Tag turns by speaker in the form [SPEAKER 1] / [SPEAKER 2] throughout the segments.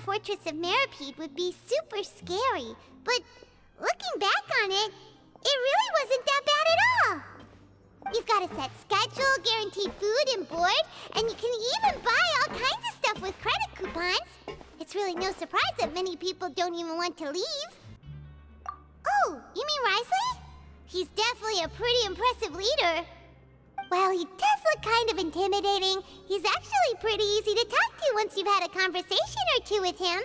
[SPEAKER 1] fortress of Meripede would be super scary, but looking back on it, it really wasn't that bad at all. You've got a set schedule, guaranteed food and board, and you can even buy all kinds of stuff with credit coupons. It's really no surprise that many people don't even want to leave. Oh, you mean Wriothesley? He's definitely a pretty impressive leader. While he does look kind of intimidating, he's actually pretty easy to talk to once you've had a conversation or two with him.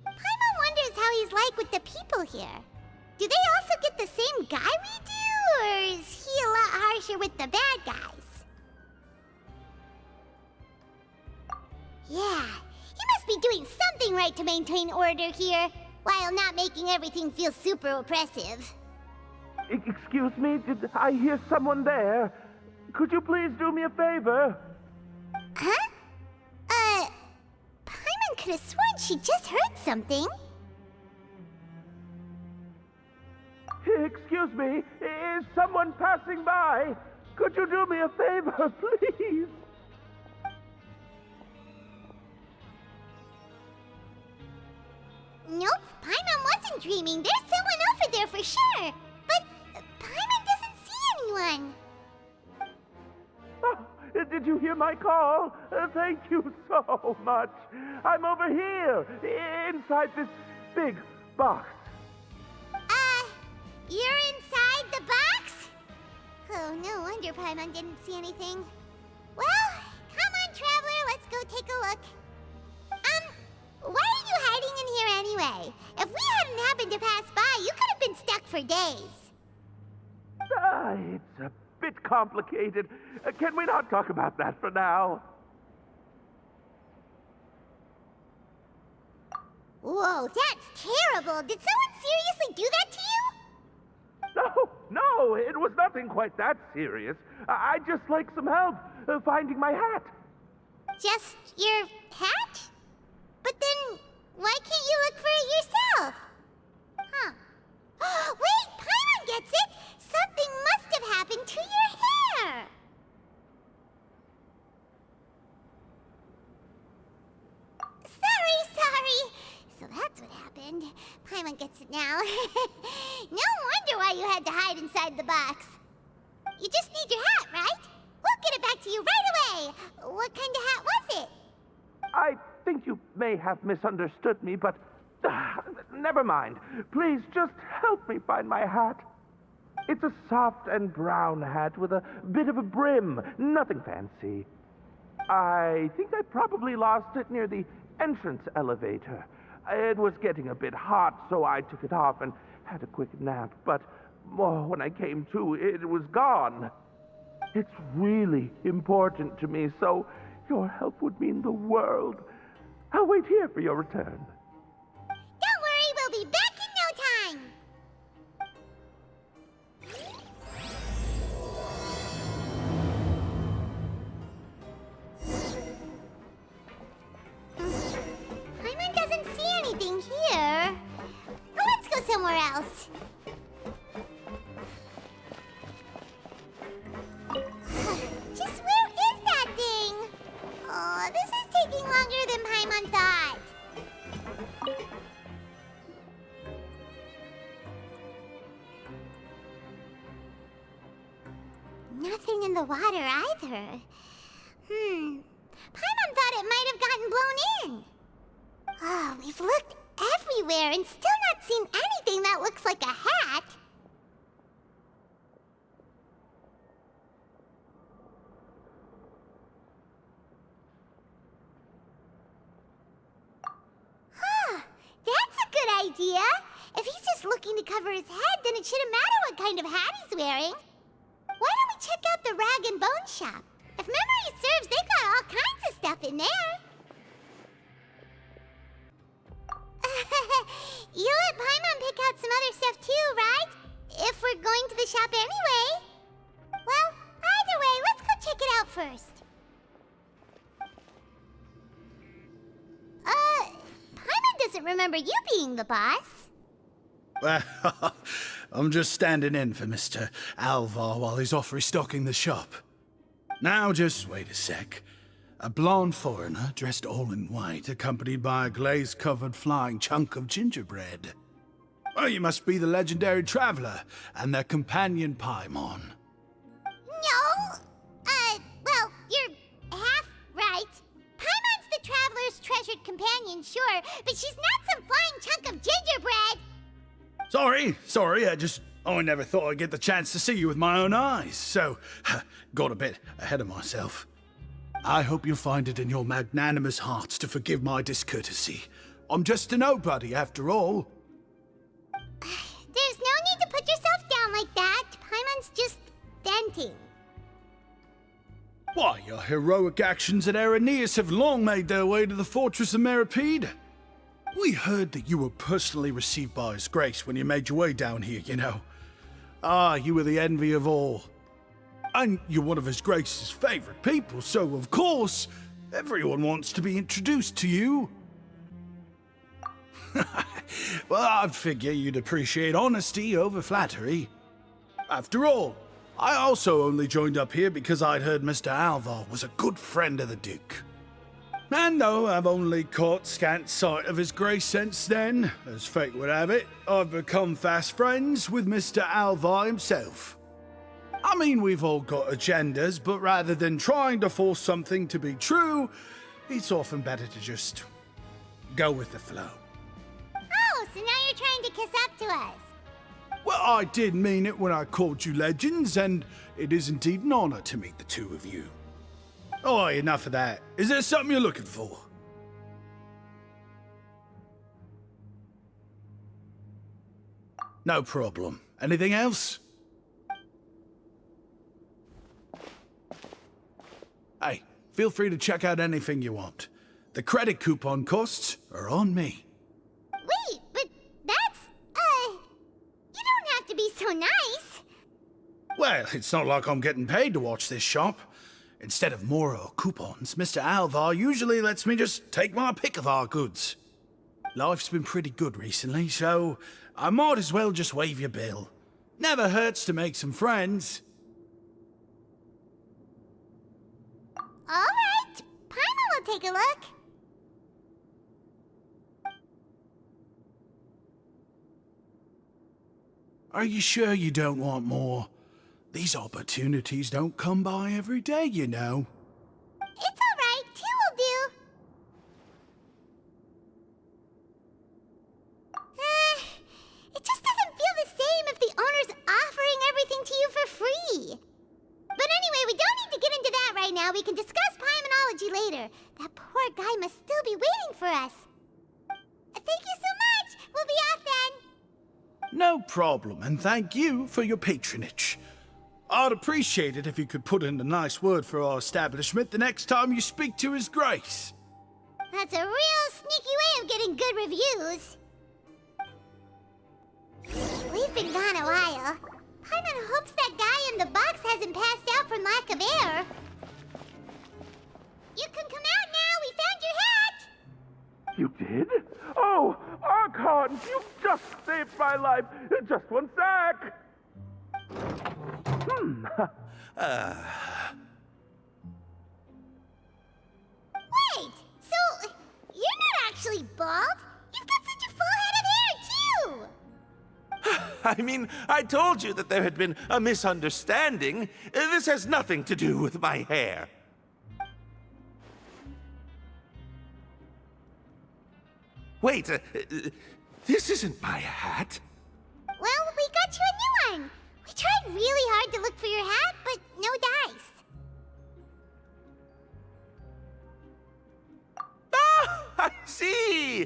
[SPEAKER 1] Paimon wonders how he's like with the people here. Do they also get the same guy we do, or is he a lot harsher with the bad guys? Yeah, he must be doing something right to maintain order here, while not making everything feel super oppressive.
[SPEAKER 2] Excuse me, did I hear someone there? Could you please do me a favor?
[SPEAKER 1] Huh? Paimon could have sworn she just heard something.
[SPEAKER 2] Excuse me, is someone passing by? Could you do me a favor, please?
[SPEAKER 1] Nope, Paimon wasn't dreaming. There's someone over there for sure. But Paimon doesn't see anyone.
[SPEAKER 2] Oh, did you hear my call? Thank you so much. I'm over here, inside this big box.
[SPEAKER 1] You're inside the box? Oh, no wonder Paimon didn't see anything. Well, come on, Traveler, let's go take a look. Why are you hiding in here anyway? If we hadn't happened to pass by, you could have been stuck for days.
[SPEAKER 2] It's a bit complicated. Can we not talk about that for now?
[SPEAKER 1] Whoa, that's terrible. Did someone seriously do that to you?
[SPEAKER 2] No, it was nothing quite that serious. I'd just like some help finding my hat.
[SPEAKER 1] Just your hat? But then, why can't you look for it yourself? Huh. Wait, Paimon gets it! Something must have happened to your hair! Sorry. So that's what happened. Paimon gets it now. No wonder why you had to hide inside the box. You just need your hat, right? We'll get it back to you right away. What kind of hat was it?
[SPEAKER 2] I think you may have misunderstood me, but never mind. Please just help me find my hat. It's a soft and brown hat with a bit of a brim. Nothing fancy. I think I probably lost it near the entrance elevator. It was getting a bit hot, so I took it off and had a quick nap. But when I came to, it was gone. It's really important to me, so your help would mean the world. I'll wait here for your return.
[SPEAKER 1] Don't worry, we'll be back in no time. Paimon doesn't see anything here. Let's go somewhere else. Just where is that thing? Oh, this is taking longer than Paimon thought. Nothing in the water either. Paimon thought it might have gotten blown in. Oh, we've looked everywhere and still not seen anything that looks like a hat. That's a good idea. If he's just looking to cover his head, then it shouldn't matter what kind of hat he's wearing. Why don't we check out the rag and bone shop? If memory serves, they've got all kinds of stuff in there. You let Paimon pick out some other stuff too, right? If we're going to the shop anyway. Well, either way, let's go check it out first. Paimon doesn't remember you being the boss.
[SPEAKER 3] Well, I'm just standing in for Mr. Alvar while he's off restocking the shop. Now, just wait a sec. A blonde foreigner dressed all in white, accompanied by a glaze-covered flying chunk of gingerbread. Oh, you must be the legendary traveler and their companion Paimon.
[SPEAKER 1] No! Well, you're half right. Paimon's the traveler's treasured companion, sure, but she's not some flying chunk of gingerbread!
[SPEAKER 3] Sorry, I never thought I'd get the chance to see you with my own eyes, so got a bit ahead of myself. I hope you'll find it in your magnanimous hearts to forgive my discourtesy. I'm just a nobody, after all.
[SPEAKER 1] There's no need to put yourself down like that. Paimon's just venting.
[SPEAKER 3] Why, your heroic actions at Araneus have long made their way to the fortress of Meripede. We heard that you were personally received by His Grace when you made your way down here, you know. Ah, you were the envy of all. And you're one of His Grace's favorite people, so of course, everyone wants to be introduced to you. Well, I'd figure you'd appreciate honesty over flattery. After all, I also only joined up here because I'd heard Mr. Alvar was a good friend of the Duke. And though I've only caught scant sight of His Grace since then, as fate would have it, I've become fast friends with Mr. Alvar himself. I mean, we've all got agendas, but rather than trying to force something to be true, it's often better to just go with the flow.
[SPEAKER 1] Oh, so now you're trying to kiss up to us.
[SPEAKER 3] Well, I did mean it when I called you legends, and it is indeed an honor to meet the two of you. Oh, enough of that. Is there something you're looking for? No problem. Anything else? Hey, feel free to check out anything you want. The credit coupon costs are on me.
[SPEAKER 1] Wait, but that's, you don't have to be so nice.
[SPEAKER 3] Well, it's not like I'm getting paid to watch this shop. Instead of more coupons, Mr. Alvar usually lets me just take my pick of our goods. Life's been pretty good recently, so I might as well just waive your bill. Never hurts to make some friends.
[SPEAKER 1] All right, Paimon will take a look.
[SPEAKER 3] Are you sure you don't want more? These opportunities don't come by every day, you know.
[SPEAKER 1] It's all right, 2 will do. It just doesn't feel the same if the owner's offering everything to you for free. But anyway, we don't need to get into that right now. We can discuss Paimonology later. That poor guy must still be waiting for us. Thank you so much. We'll be off then.
[SPEAKER 3] No problem, and thank you for your patronage. I'd appreciate it if you could put in a nice word for our establishment the next time you speak to His Grace.
[SPEAKER 1] That's a real sneaky way of getting good reviews. We've been gone a while. Paimon hopes that guy in the box hasn't passed out from lack of air. You can come out now. We found your hat.
[SPEAKER 2] You did? Oh, Archon, you just saved my life. Just one sec.
[SPEAKER 1] Wait, so you're not actually bald? You've got such a full head of hair, too!
[SPEAKER 4] I mean, I told you that there had been a misunderstanding. This has nothing to do with my hair. Wait, this isn't my hat.
[SPEAKER 1] Well, we got you a new one. We tried really hard to look for your hat, but no dice.
[SPEAKER 4] Ah, I see.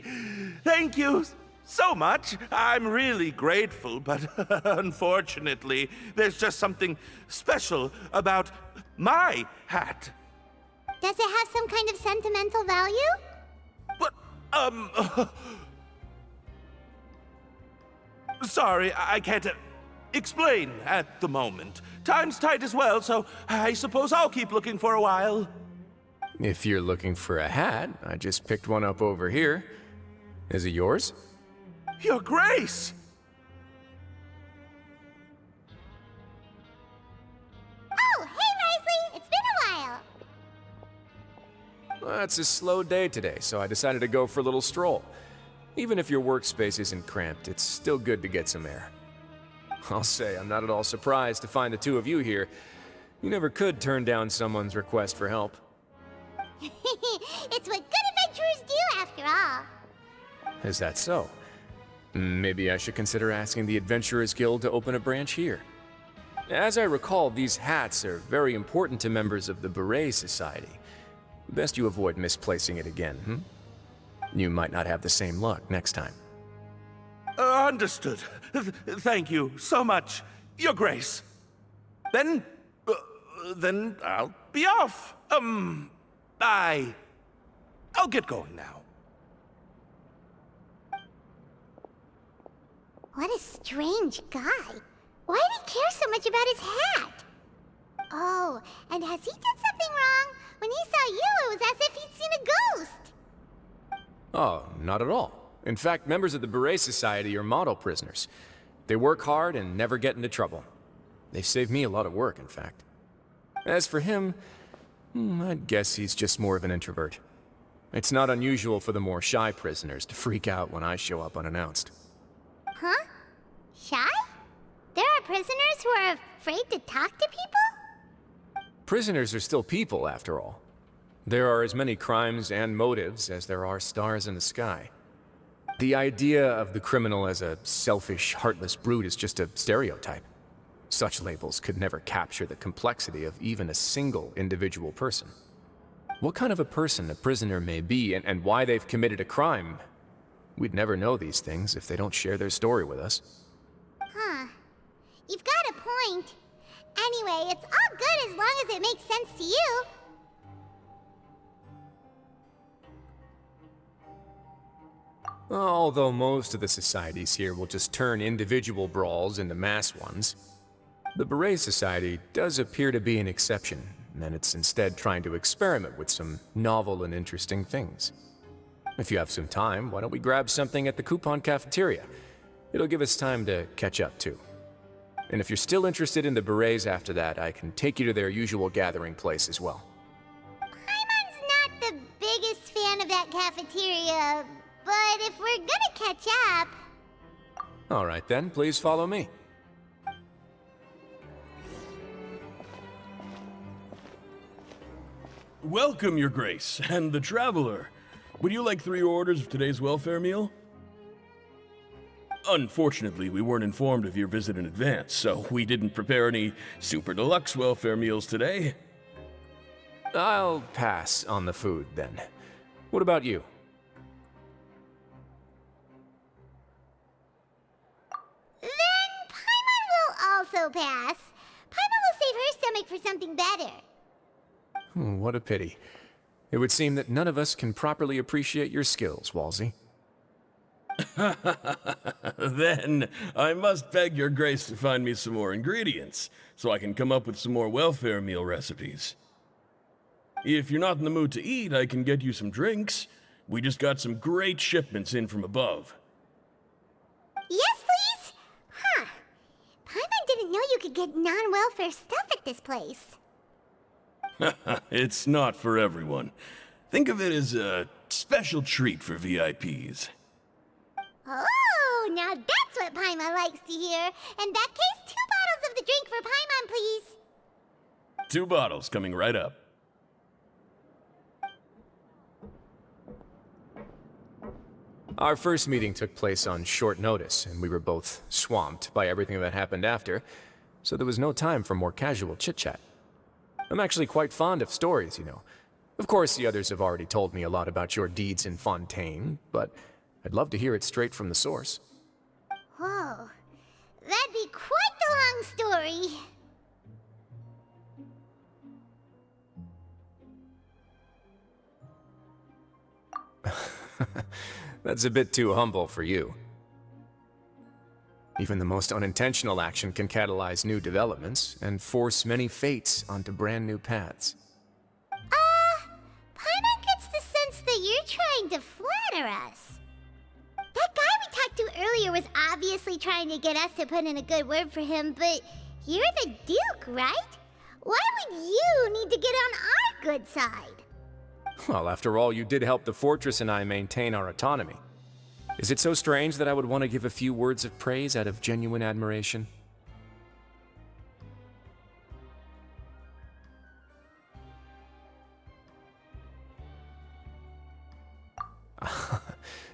[SPEAKER 4] Thank you so much. I'm really grateful, but unfortunately, there's just something special about my hat.
[SPEAKER 1] Does it have some kind of sentimental value?
[SPEAKER 4] But, sorry, I can't explain at the moment. Time's tight as well, so I suppose I'll keep looking for a while.
[SPEAKER 5] If you're looking for a hat, I just picked one up over here. Is it yours?
[SPEAKER 4] Your Grace!
[SPEAKER 1] Oh, hey, Wriothesley! It's been a while.
[SPEAKER 5] Well, it's a slow day today, so I decided to go for a little stroll. Even if your workspace isn't cramped, it's still good to get some air. I'll say I'm not at all surprised to find the two of you here. You never could turn down someone's request for help.
[SPEAKER 1] It's what good adventurers do, after all.
[SPEAKER 5] Is that so? Maybe I should consider asking the Adventurers Guild to open a branch here. As I recall, these hats are very important to members of the Beret Society. Best you avoid misplacing it again, You might not have the same luck next time.
[SPEAKER 4] Understood. Thank you so much, Your Grace. Then I'll be off. I'll get going now.
[SPEAKER 1] What a strange guy. Why did he care so much about his hat? Oh, and has he done something wrong? When he saw you, it was as if he'd seen a ghost.
[SPEAKER 5] Oh, not at all. In fact, members of the Beret Society are model prisoners. They work hard and never get into trouble. They've saved me a lot of work, in fact. As for him, I'd guess he's just more of an introvert. It's not unusual for the more shy prisoners to freak out when I show up unannounced.
[SPEAKER 1] Huh? Shy? There are prisoners who are afraid to talk to people?
[SPEAKER 5] Prisoners are still people, after all. There are as many crimes and motives as there are stars in the sky. The idea of the criminal as a selfish, heartless brute is just a stereotype. Such labels could never capture the complexity of even a single individual person. What kind of a person a prisoner may be and why they've committed a crime, we'd never know these things if they don't share their story with us.
[SPEAKER 1] Huh. You've got a point. Anyway, it's all good as long as it makes sense to you.
[SPEAKER 5] Although most of the societies here will just turn individual brawls into mass ones, the Beret Society does appear to be an exception, and it's instead trying to experiment with some novel and interesting things. If you have some time, why don't we grab something at the Coupon Cafeteria? It'll give us time to catch up, too. And if you're still interested in the Berets after that, I can take you to their usual gathering place as well.
[SPEAKER 1] Paimon's not the biggest fan of that cafeteria, but if we're gonna catch up...
[SPEAKER 5] All right then, please follow me.
[SPEAKER 6] Welcome, Your Grace, and the Traveler. Would you like 3 orders of today's welfare meal? Unfortunately, we weren't informed of your visit in advance, so we didn't prepare any super deluxe welfare meals today.
[SPEAKER 5] I'll pass on the food, then. What about you?
[SPEAKER 1] Then Paimon will also pass. Paimon will save her stomach for something better.
[SPEAKER 5] What a pity. It would seem that none of us can properly appreciate your skills, Walsey.
[SPEAKER 6] Then I must beg Your Grace to find me some more ingredients, so I can come up with some more welfare meal recipes. If you're not in the mood to eat, I can get you some drinks. We just got some great shipments in from above.
[SPEAKER 1] Yes, please? Huh. Paimon didn't know you could get non-welfare stuff at this place.
[SPEAKER 6] It's not for everyone. Think of it as a special treat for VIPs.
[SPEAKER 1] Oh, now that's what Paimon likes to hear. In that case, 2 bottles of the drink for Paimon, please.
[SPEAKER 6] 2 bottles coming right up.
[SPEAKER 5] Our first meeting took place on short notice, and we were both swamped by everything that happened after, so there was no time for more casual chit-chat. I'm actually quite fond of stories, you know. Of course, the others have already told me a lot about your deeds in Fontaine, but I'd love to hear it straight from the source.
[SPEAKER 1] Whoa. That'd be quite the long story.
[SPEAKER 5] That's a bit too humble for you. Even the most unintentional action can catalyze new developments and force many fates onto brand new paths.
[SPEAKER 1] Paimon gets the sense that you're trying to flatter us. That guy we talked to earlier was obviously trying to get us to put in a good word for him, but you're the Duke, right? Why would you need to get on our good side?
[SPEAKER 5] Well, after all, you did help the fortress and I maintain our autonomy. Is it so strange that I would want to give a few words of praise out of genuine admiration?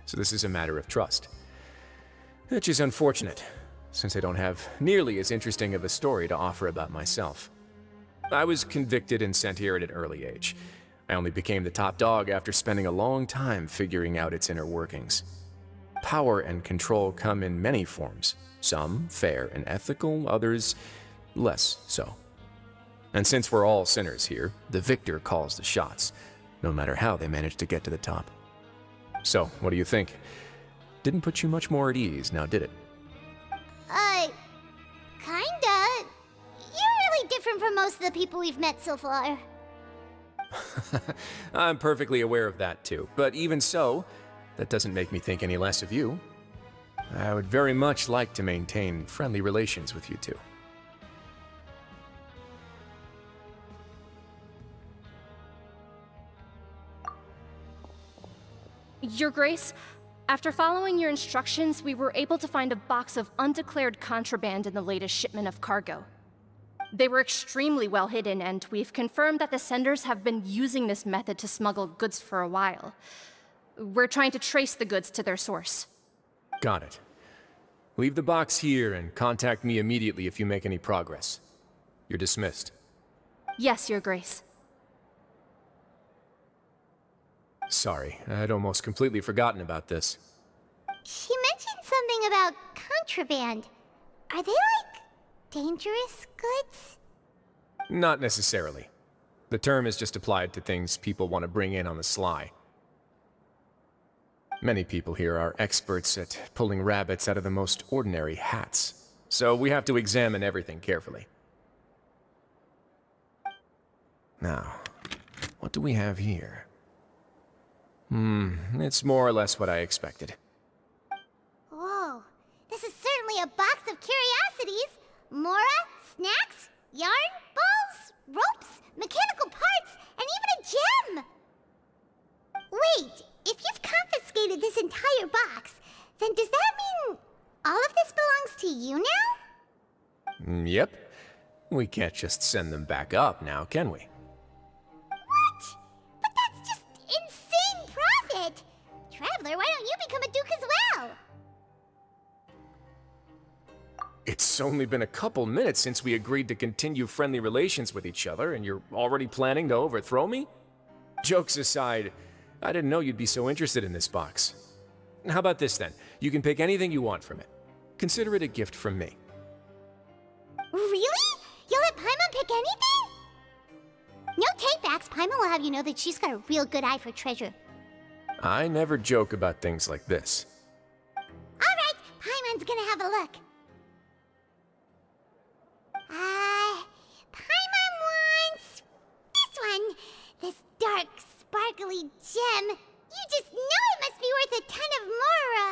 [SPEAKER 5] So this is a matter of trust. Which is unfortunate, since I don't have nearly as interesting of a story to offer about myself. I was convicted and sent here at an early age. I only became the top dog after spending a long time figuring out its inner workings. Power and control come in many forms, some fair and ethical, others less so. And since we're all sinners here, the victor calls the shots, no matter how they manage to get to the top. So, what do you think? Didn't put you much more at ease, now did it?
[SPEAKER 1] Kinda. You're really different from most of the people we've met so far.
[SPEAKER 5] I'm perfectly aware of that too, but even so, that doesn't make me think any less of you. I would very much like to maintain friendly relations with you two.
[SPEAKER 7] Your Grace, after following your instructions, we were able to find a box of undeclared contraband in the latest shipment of cargo. They were extremely well hidden, and we've confirmed that the senders have been using this method to smuggle goods for a while. We're trying to trace the goods to their source.
[SPEAKER 5] Got it. Leave the box here and contact me immediately if you make any progress. You're dismissed.
[SPEAKER 7] Yes, Your Grace.
[SPEAKER 5] Sorry, I'd almost completely forgotten about this.
[SPEAKER 1] She mentioned something about contraband. Are they like dangerous goods?
[SPEAKER 5] Not necessarily. The term is just applied to things people want to bring in on the sly. Many people here are experts at pulling rabbits out of the most ordinary hats, so we have to examine everything carefully. Now, what do we have here? It's more or less what I expected.
[SPEAKER 1] Whoa, this is certainly a box of curiosities. Mora, snacks, yarn, balls, ropes, mechanical parts, and even a gem! Wait, if you've confiscated this entire box, then does that mean all of this belongs to you now?
[SPEAKER 5] Yep. We can't just send them back up now, can we?
[SPEAKER 1] What? But that's just insane profit! Traveler, why don't you become a duke as well?
[SPEAKER 5] It's only been a couple minutes since we agreed to continue friendly relations with each other, and you're already planning to overthrow me? Jokes aside, I didn't know you'd be so interested in this box. How about this then? You can pick anything you want from it. Consider it a gift from me.
[SPEAKER 1] Really? You'll let Paimon pick anything? No takebacks. Paimon will have you know that she's got a real good eye for treasure.
[SPEAKER 5] I never joke about things like this.
[SPEAKER 1] Alright, Paimon's gonna have a look. Paimon wants this one. This dark, sparkly gem. You just know it must be worth a ton of Mora.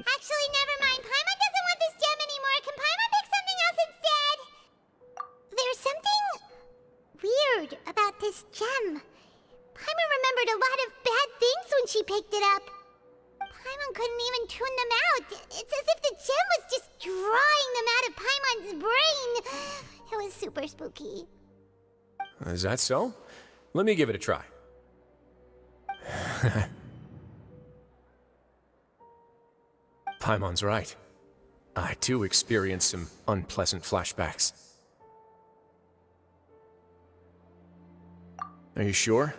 [SPEAKER 1] Actually, never mind. Paimon doesn't want this gem anymore. Can Paimon pick something else instead? There's something weird about this gem. Paimon remembered a lot of bad things when she picked it up. Paimon couldn't even tune them out. It's as if the gem was just drawing them out of Paimon's brain. It was super spooky.
[SPEAKER 5] Is that so? Let me give it a try. Paimon's right. I too experienced some unpleasant flashbacks. Are you sure?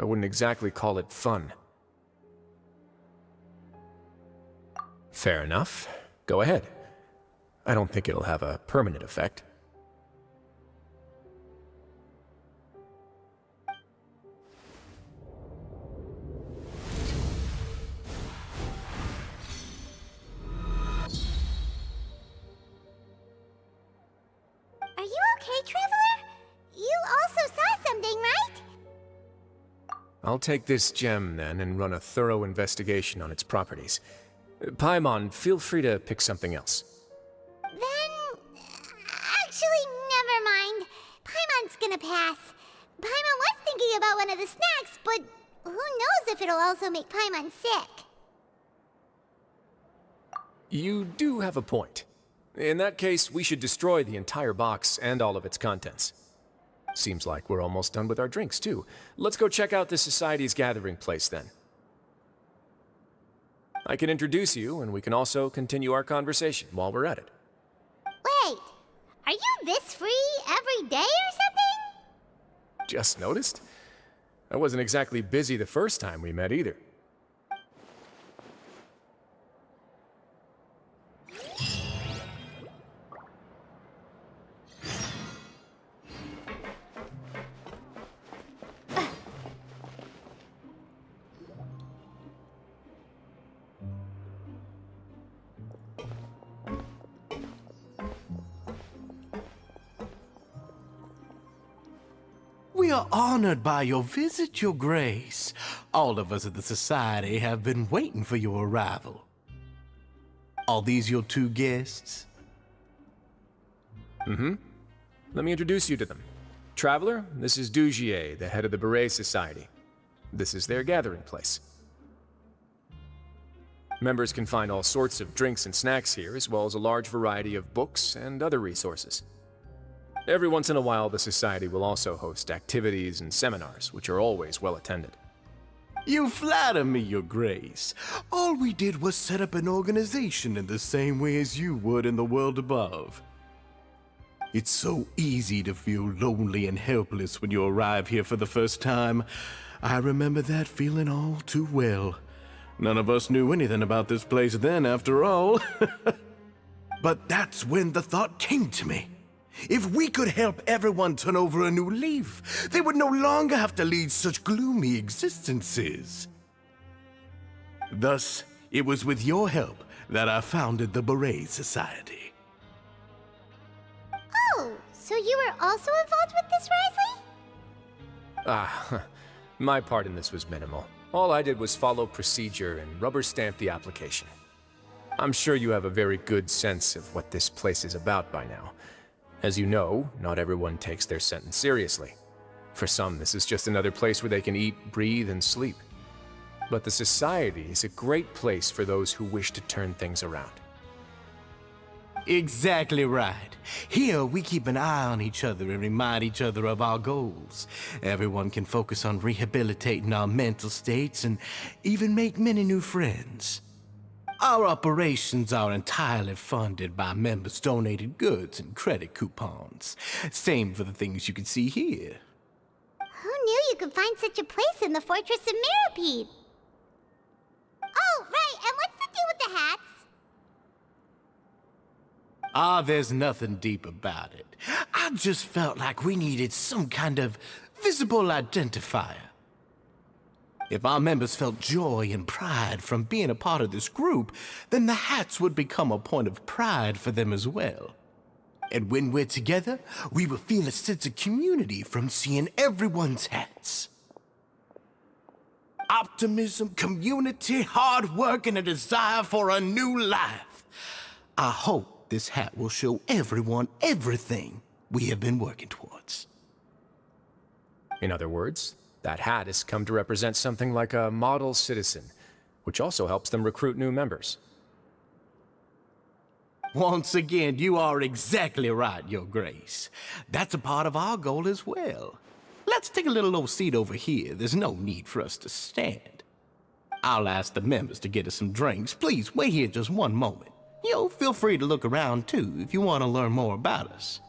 [SPEAKER 5] I wouldn't exactly call it fun. Fair enough. Go ahead. I don't think it'll have a permanent effect.
[SPEAKER 1] Are you okay, Traveler? You also saw something, right?
[SPEAKER 5] I'll take this gem then and run a thorough investigation on its properties. Paimon, feel free to pick something else.
[SPEAKER 1] Then, month's gonna pass. Paimon was thinking about one of the snacks, but who knows if it'll also make Paimon sick.
[SPEAKER 5] You do have a point. In that case, we should destroy the entire box and all of its contents. Seems like we're almost done with our drinks, too. Let's go check out the Society's gathering place, then. I can introduce you, and we can also continue our conversation while we're at it.
[SPEAKER 1] Wait, are you this free every day or something?
[SPEAKER 5] Just noticed? I wasn't exactly busy the first time we met, either.
[SPEAKER 8] We are honored by your visit, Your Grace. All of us at the Society have been waiting for your arrival. Are these your two guests?
[SPEAKER 5] Mm-hmm. Let me introduce you to them. Traveler, this is Dugier, the head of the Beret Society. This is their gathering place. Members can find all sorts of drinks and snacks here, as well as a large variety of books and other resources. Every once in a while, the Society will also host activities and seminars, which are always well attended.
[SPEAKER 8] You flatter me, Your Grace. All we did was set up an organization in the same way as you would in the world above. It's so easy to feel lonely and helpless when you arrive here for the first time. I remember that feeling all too well. None of us knew anything about this place then, after all. But that's when the thought came to me. If we could help everyone turn over a new leaf, they would no longer have to lead such gloomy existences. Thus, it was with your help that I founded the Beret Society.
[SPEAKER 1] Oh, so you were also involved with this, Wriothesley?
[SPEAKER 5] My part in this was minimal. All I did was follow procedure and rubber stamp the application. I'm sure you have a very good sense of what this place is about by now. As you know, not everyone takes their sentence seriously. For some, this is just another place where they can eat, breathe, and sleep. But the Society is a great place for those who wish to turn things around.
[SPEAKER 8] Exactly right. Here, we keep an eye on each other and remind each other of our goals. Everyone can focus on rehabilitating our mental states and even make many new friends. Our operations are entirely funded by members' donated goods and credit coupons. Same for the things you can see here.
[SPEAKER 1] Who knew you could find such a place in the Fortress of Mirapede? Oh, right, and what's the deal with the hats?
[SPEAKER 8] There's nothing deep about it. I just felt like we needed some kind of visible identifier. If our members felt joy and pride from being a part of this group, then the hats would become a point of pride for them as well. And when we're together, we will feel a sense of community from seeing everyone's hats. Optimism, community, hard work, and a desire for a new life. I hope this hat will show everyone everything we have been working towards.
[SPEAKER 5] In other words, that hat has come to represent something like a model citizen, which also helps them recruit new members.
[SPEAKER 8] Once again, you are exactly right, Your Grace. That's a part of our goal as well. Let's take a little old seat over here. There's no need for us to stand. I'll ask the members to get us some drinks. Please wait here just one moment. Feel free to look around too if you want to learn more about us.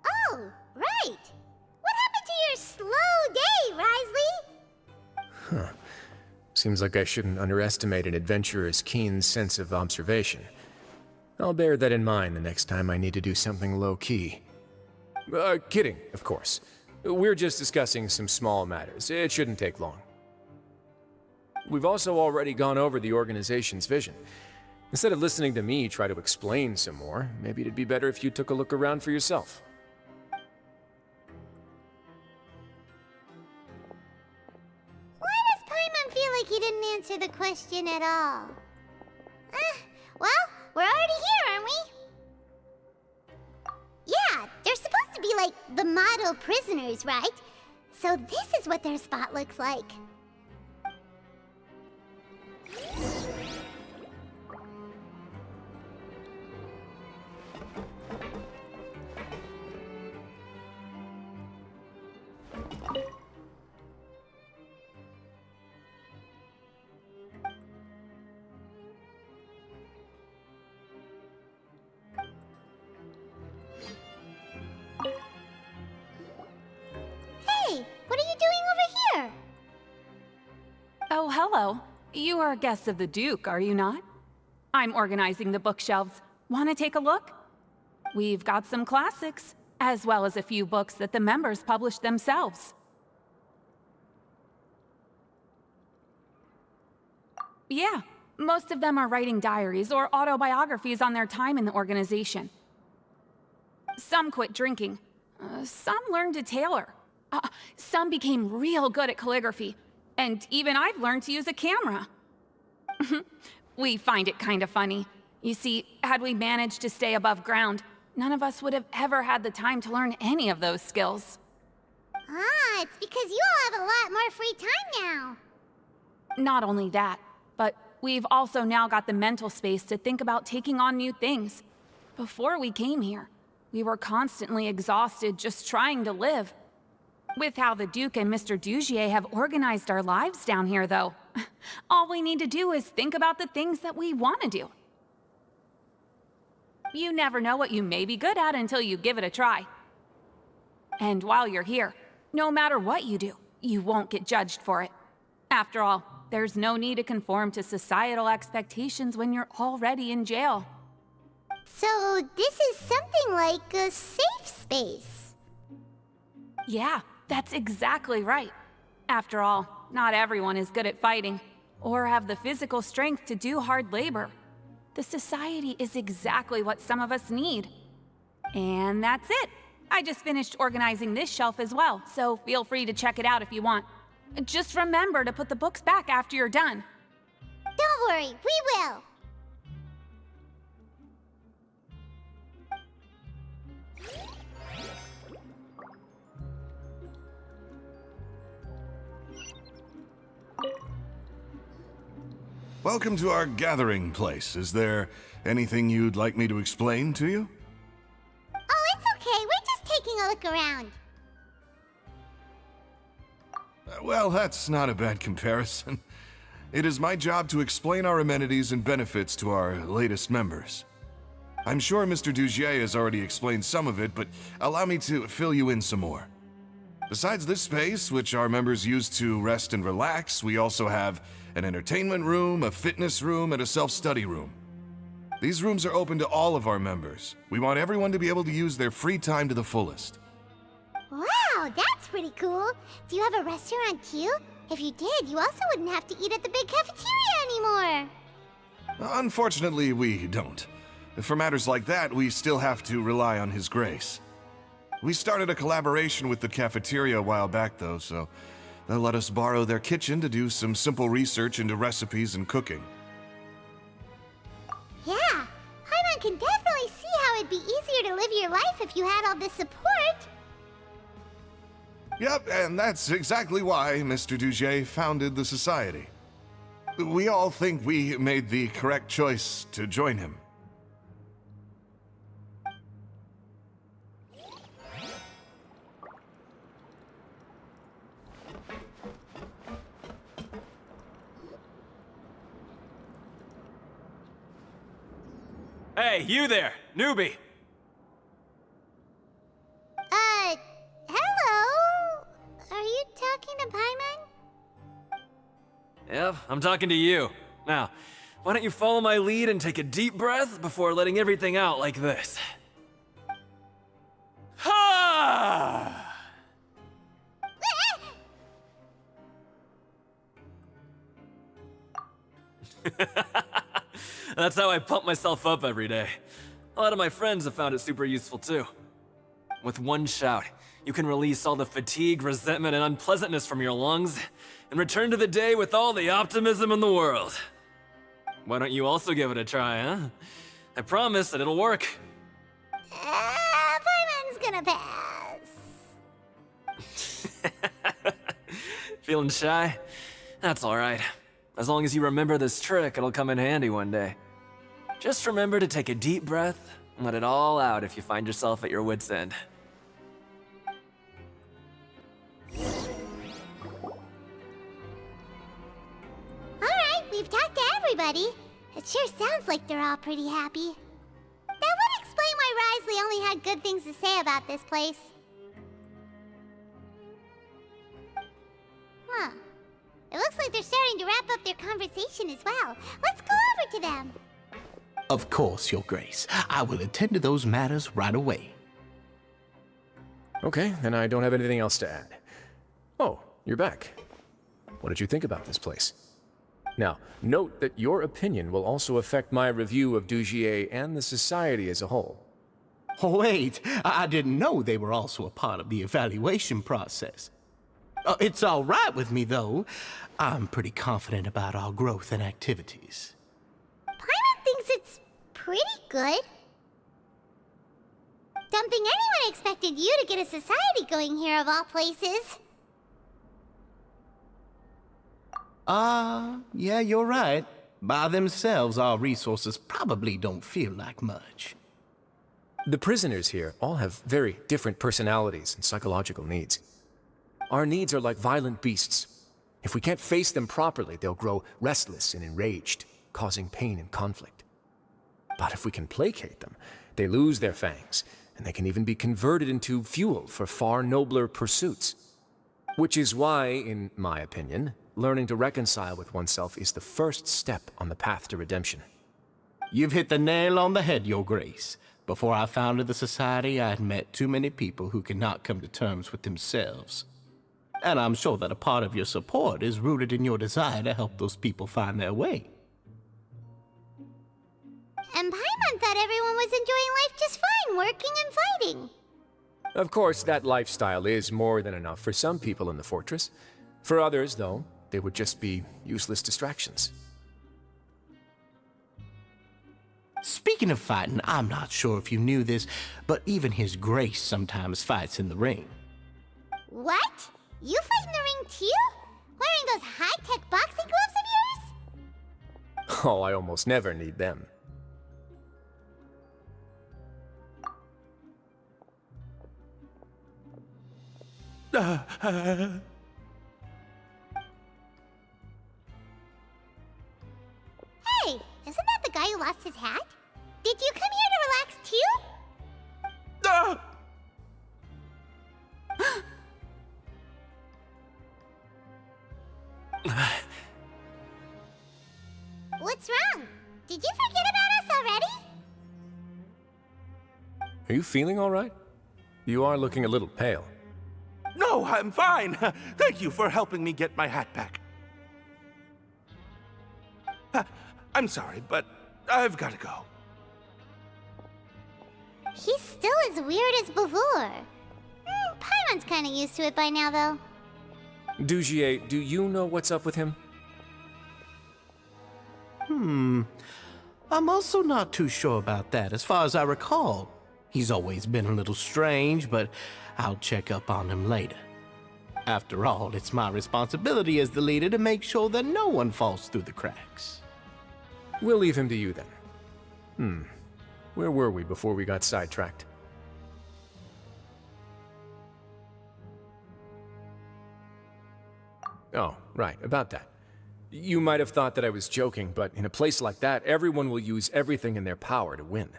[SPEAKER 1] Oh, right. What happened to your slow day, Wriothesley?
[SPEAKER 5] Seems like I shouldn't underestimate an adventurer's keen sense of observation. I'll bear that in mind the next time I need to do something low-key. Kidding, of course. We're just discussing some small matters. It shouldn't take long. We've also already gone over the organization's vision. Instead of listening to me try to explain some more, maybe it'd be better if you took a look around for yourself.
[SPEAKER 1] Why does Paimon feel like he didn't answer the question at all? Well, we're already here, aren't we? like the model prisoners, right? So this is what their spot looks like. Hey, what are you doing over here?
[SPEAKER 9] Oh, hello. You are guests of the Duke, are you not? I'm organizing the bookshelves. Want to take a look? We've got some classics, as well as a few books that the members published themselves. Yeah, most of them are writing diaries or autobiographies on their time in the organization. Some quit drinking. Some learned to tailor. Some became real good at calligraphy. And even I've learned to use a camera. We find it kind of funny. You see, had we managed to stay above ground, none of us would have ever had the time to learn any of those skills.
[SPEAKER 1] Ah, it's because you all have a lot more free time now.
[SPEAKER 9] Not only that, but we've also now got the mental space to think about taking on new things. Before we came here, we were constantly exhausted just trying to live. With how the Duke and Mr. Dugier have organized our lives down here, though, all we need to do is think about the things that we want to do. You never know what you may be good at until you give it a try. And while you're here, no matter what you do, you won't get judged for it. After all, there's no need to conform to societal expectations when you're already in jail.
[SPEAKER 1] So this is something like a safe space.
[SPEAKER 9] Yeah, that's exactly right. After all, not everyone is good at fighting, or have the physical strength to do hard labor. The society is exactly what some of us need. And that's it. I just finished organizing this shelf as well, so feel free to check it out if you want. Just remember to put the books back after you're done.
[SPEAKER 1] Don't worry, we will.
[SPEAKER 10] Welcome to our gathering place. Is there anything you'd like me to explain to you?
[SPEAKER 1] Oh, it's okay. We're just taking a look around.
[SPEAKER 10] Well, that's not a bad comparison. It is my job to explain our amenities and benefits to our latest members. I'm sure Mr. Dugier has already explained some of it, but allow me to fill you in some more. Besides this space, which our members use to rest and relax, we also have an entertainment room, a fitness room, and a self-study room. These rooms are open to all of our members. We want everyone to be able to use their free time to the fullest.
[SPEAKER 1] Wow, that's pretty cool. Do you have a restaurant too? If you did, you also wouldn't have to eat at the big cafeteria anymore.
[SPEAKER 10] Unfortunately, we don't. For matters like that, we still have to rely on His grace. We started a collaboration with the cafeteria a while back, though, so they'll let us borrow their kitchen to do some simple research into recipes and cooking.
[SPEAKER 1] Yeah, Paimon can definitely see how it'd be easier to live your life if you had all this support.
[SPEAKER 10] Yep, and that's exactly why Mr. Dugier founded the society. We all think we made the correct choice to join him.
[SPEAKER 11] Hey, you there, newbie!
[SPEAKER 1] Hello? Are you talking to Paimon?
[SPEAKER 11] Yep, I'm talking to you. Now, why don't you follow my lead and take a deep breath before letting everything out like this? Ha! That's how I pump myself up every day. A lot of my friends have found it super useful too. With one shout, you can release all the fatigue, resentment, and unpleasantness from your lungs and return to the day with all the optimism in the world. Why don't you also give it a try, huh? I promise that it'll work.
[SPEAKER 1] Paimon's gonna pass.
[SPEAKER 11] Feeling shy? That's alright. As long as you remember this trick, it'll come in handy one day. Just remember to take a deep breath and let it all out if you find yourself at your wit's end.
[SPEAKER 1] Alright, we've talked to everybody. It sure sounds like they're all pretty happy. That would explain why Wriothesley only had good things to say about this place. Huh. It looks like they're starting to wrap up their conversation as well. Let's go over to them.
[SPEAKER 8] Of course, Your Grace. I will attend to those matters right away.
[SPEAKER 5] Okay, then I don't have anything else to add. Oh, you're back. What did you think about this place? Now, note that your opinion will also affect my review of Dugier and the Society as a whole.
[SPEAKER 8] Wait, I didn't know they were also a part of the evaluation process. It's all right with me, though. I'm pretty confident about our growth and activities.
[SPEAKER 1] Paimon thinks it's pretty good. Don't think anyone expected you to get a society going here of all places.
[SPEAKER 8] Yeah, you're right. By themselves, our resources probably don't feel like much.
[SPEAKER 5] The prisoners here all have very different personalities and psychological needs. Our needs are like violent beasts. If we can't face them properly, they'll grow restless and enraged, causing pain and conflict. But if we can placate them, they lose their fangs, and they can even be converted into fuel for far nobler pursuits. Which is why, in my opinion, learning to reconcile with oneself is the first step on the path to redemption.
[SPEAKER 8] You've hit the nail on the head, Your Grace. Before I founded the Society, I had met too many people who could not come to terms with themselves. And I'm sure that a part of your support is rooted in your desire to help those people find their way.
[SPEAKER 1] And Paimon thought everyone was enjoying life just fine, working and fighting.
[SPEAKER 5] Of course, that lifestyle is more than enough for some people in the fortress. For others, though, they would just be useless distractions.
[SPEAKER 8] Speaking of fighting, I'm not sure if you knew this, but even His Grace sometimes fights in the ring.
[SPEAKER 1] What? You fight in the ring too? Wearing those high-tech boxing gloves of yours?
[SPEAKER 5] Oh, I almost never need them.
[SPEAKER 1] Hey, isn't that the guy who lost his hat? Did you come here to relax too? What's wrong? Did you forget about us already?
[SPEAKER 5] Are you feeling all right? You are looking a little pale.
[SPEAKER 4] No, I'm fine. Thank you for helping me get my hat back. I'm sorry, but I've got to go.
[SPEAKER 1] He's still as weird as before. Paimon's kind of used to it by now, though.
[SPEAKER 5] Dugier, do you know what's up with him?
[SPEAKER 8] I'm also not too sure about that. As far as I recall, he's always been a little strange, but I'll check up on him later. After all, it's my responsibility as the leader to make sure that no one falls through the cracks.
[SPEAKER 5] We'll leave him to you then. Where were we before we got sidetracked? Oh, right, about that. You might have thought that I was joking, but in a place like that, everyone will use everything in their power to win.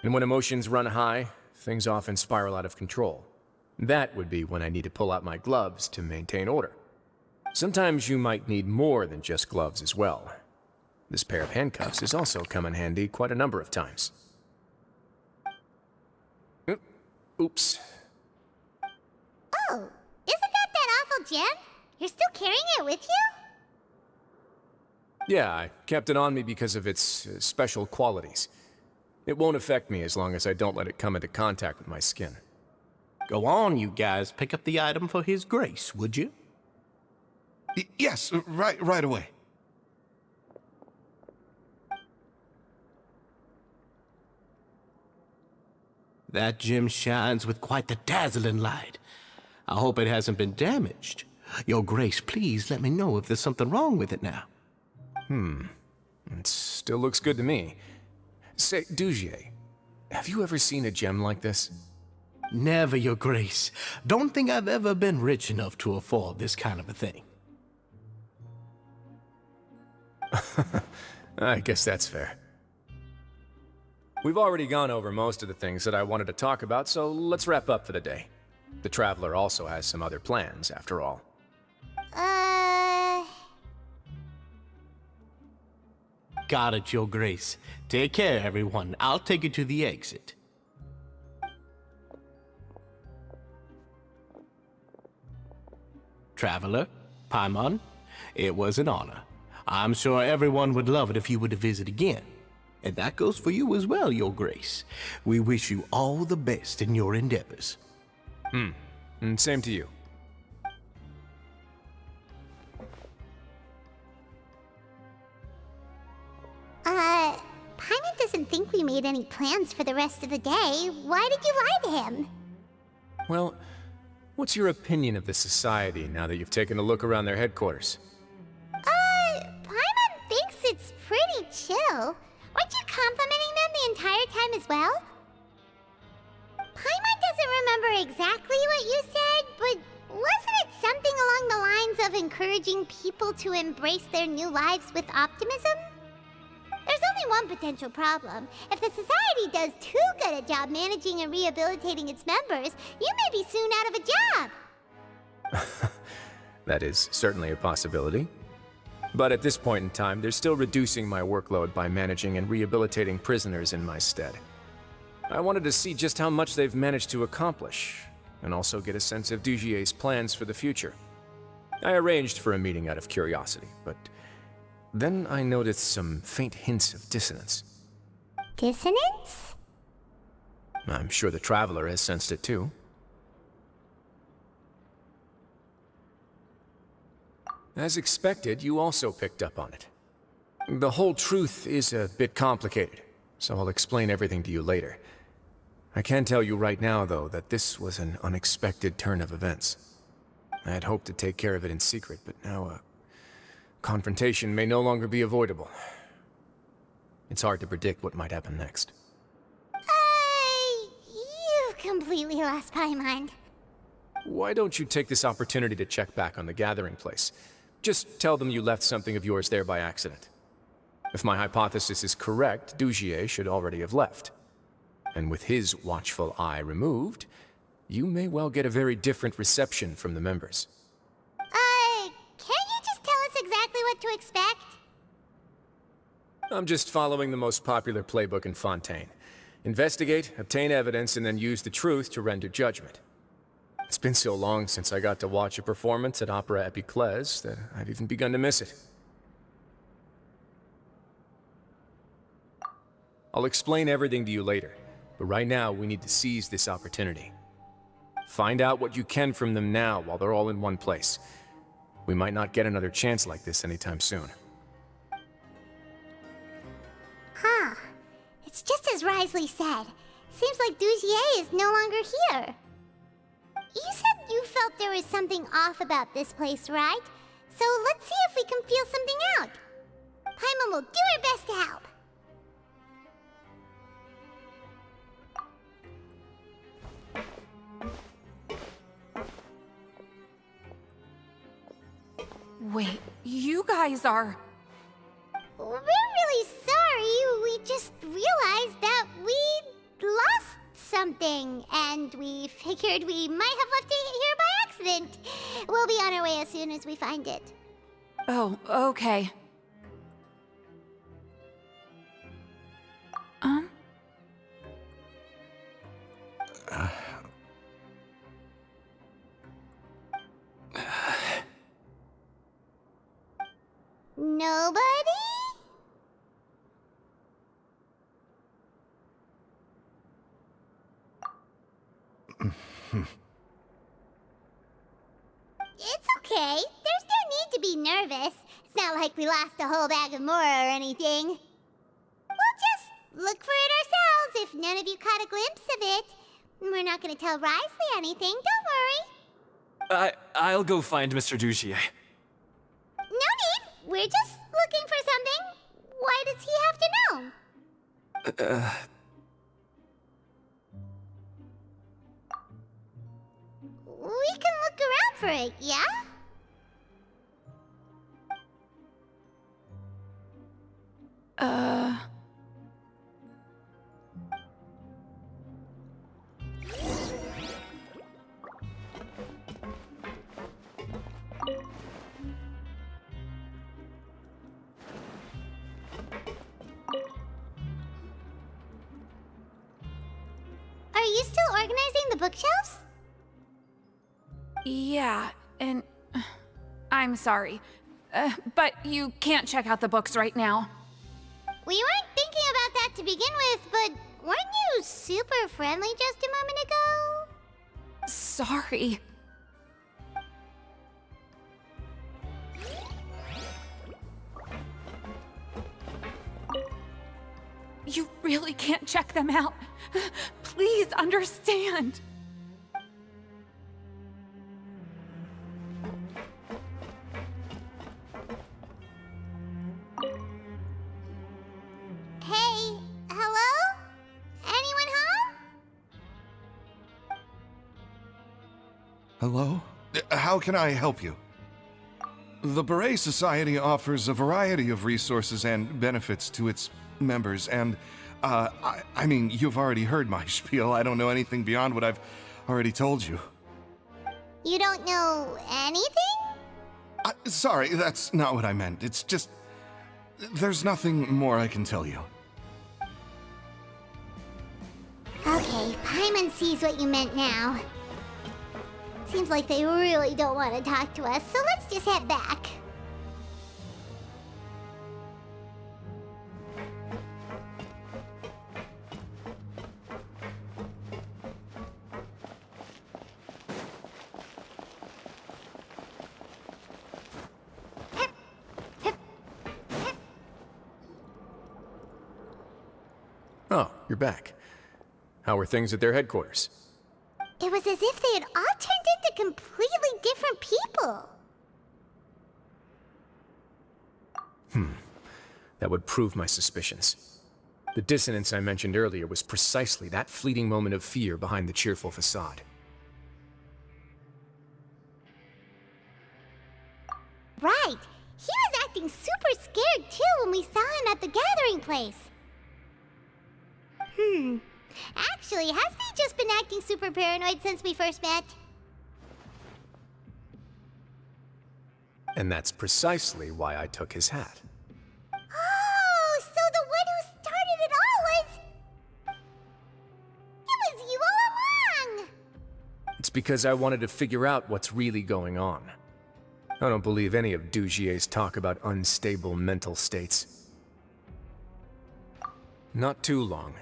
[SPEAKER 5] And when emotions run high, things often spiral out of control. That would be when I need to pull out my gloves to maintain order. Sometimes you might need more than just gloves as well. This pair of handcuffs has also come in handy quite a number of times. Oops.
[SPEAKER 1] Oh, isn't that awful gem? You're still carrying it with you?
[SPEAKER 5] Yeah, I kept it on me because of its special qualities. It won't affect me as long as I don't let it come into contact with my skin.
[SPEAKER 8] Go on, you guys. Pick up the item for His Grace, would you?
[SPEAKER 10] Yes, right away.
[SPEAKER 8] That gem shines with quite the dazzling light. I hope it hasn't been damaged. Your Grace, please let me know if there's something wrong with it now.
[SPEAKER 5] It still looks good to me. Say, Dugier, have you ever seen a gem like this?
[SPEAKER 8] Never, Your Grace. Don't think I've ever been rich enough to afford this kind of a thing.
[SPEAKER 5] I guess that's fair. We've already gone over most of the things that I wanted to talk about, so let's wrap up for the day. The Traveler also has some other plans, after all.
[SPEAKER 8] Got it, Your Grace. Take care, everyone. I'll take you to the exit. Traveler, Paimon, it was an honor. I'm sure everyone would love it if you were to visit again. And that goes for you as well, Your Grace. We wish you all the best in your endeavors.
[SPEAKER 5] And same to you.
[SPEAKER 1] Paimon doesn't think we made any plans for the rest of the day. Why did you lie to him?
[SPEAKER 5] Well, what's your opinion of the Society now that you've taken a look around their headquarters?
[SPEAKER 1] Paimon thinks it's pretty chill. Weren't you complimenting them the entire time as well? Paimon doesn't remember exactly what you said, but wasn't it something along the lines of encouraging people to embrace their new lives with optimism? There's only one potential problem. If the Society does too good a job managing and rehabilitating its members, you may be soon out of a job.
[SPEAKER 5] That is certainly a possibility. But at this point in time, they're still reducing my workload by managing and rehabilitating prisoners in my stead. I wanted to see just how much they've managed to accomplish, and also get a sense of Dugier's plans for the future. I arranged for a meeting out of curiosity, but then I noticed some faint hints of dissonance.
[SPEAKER 1] Dissonance?
[SPEAKER 5] I'm sure the Traveler has sensed it too. As expected, you also picked up on it. The whole truth is a bit complicated, so I'll explain everything to you later. I can tell you right now, though, that this was an unexpected turn of events. I had hoped to take care of it in secret, but now a confrontation may no longer be avoidable. It's hard to predict what might happen next.
[SPEAKER 1] You completely lost my mind.
[SPEAKER 5] Why don't you take this opportunity to check back on the gathering place? Just tell them you left something of yours there by accident. If my hypothesis is correct, Dugier should already have left. And with his watchful eye removed, you may well get a very different reception from the members.
[SPEAKER 1] Can't you just tell us exactly what to expect?
[SPEAKER 5] I'm just following the most popular playbook in Fontaine. Investigate, obtain evidence, and then use the truth to render judgment. It's been so long since I got to watch a performance at Opera Epiclese that I've even begun to miss it. I'll explain everything to you later, but right now we need to seize this opportunity. Find out what you can from them now while they're all in one place. We might not get another chance like this anytime soon.
[SPEAKER 1] Huh. It's just as Wriothesley said. Seems like Dugier is no longer here. You said you felt there was something off about this place, right? So let's see if we can feel something out. Paimon will do her best to help.
[SPEAKER 9] Wait, you guys are...
[SPEAKER 1] We're really sorry. We just realized that we lost something, and we figured we might have left it here by accident. We'll be on our way as soon as we find it.
[SPEAKER 9] Oh, okay.
[SPEAKER 1] Nobody? It's okay. There's no need to be nervous. It's not like we lost a whole bag of Mora or anything. We'll just look for it ourselves if none of you caught a glimpse of it. We're not going to tell Wriothesley anything, don't worry.
[SPEAKER 11] I'll go find Mr. Dugier.
[SPEAKER 1] No need. We're just looking for something. Why does he have to know? We can look around for it, yeah? Are you still organizing the bookshelves?
[SPEAKER 9] Yeah, and I'm sorry, but you can't check out the books right now.
[SPEAKER 1] We weren't thinking about that to begin with, but weren't you super friendly just a moment ago?
[SPEAKER 9] Sorry. You really can't check them out. Please understand.
[SPEAKER 1] Hey, hello? Anyone home?
[SPEAKER 10] Hello? How can I help you? The Beret Society offers a variety of resources and benefits to its members, and, I mean, you've already heard my spiel. I don't know anything beyond what I've already told you.
[SPEAKER 1] You don't know anything?
[SPEAKER 10] Sorry, that's not what I meant. It's just... there's nothing more I can tell you.
[SPEAKER 1] Okay, Paimon sees what you meant now. Seems like they really don't want to talk to us, so let's just head back.
[SPEAKER 5] Oh, you're back. How are things at their headquarters?
[SPEAKER 1] It was as if they had all turned into completely different people.
[SPEAKER 5] That would prove my suspicions. The dissonance I mentioned earlier was precisely that fleeting moment of fear behind the cheerful facade.
[SPEAKER 1] Right. He was acting super scared too when we saw him at the gathering place. Actually, hasn't he just been acting super paranoid since we first met?
[SPEAKER 5] And that's precisely why I took his hat.
[SPEAKER 1] Oh, so the one who started it all was... It was you all along!
[SPEAKER 5] It's because I wanted to figure out what's really going on. I don't believe any of Dugier's talk about unstable mental states. Not too long.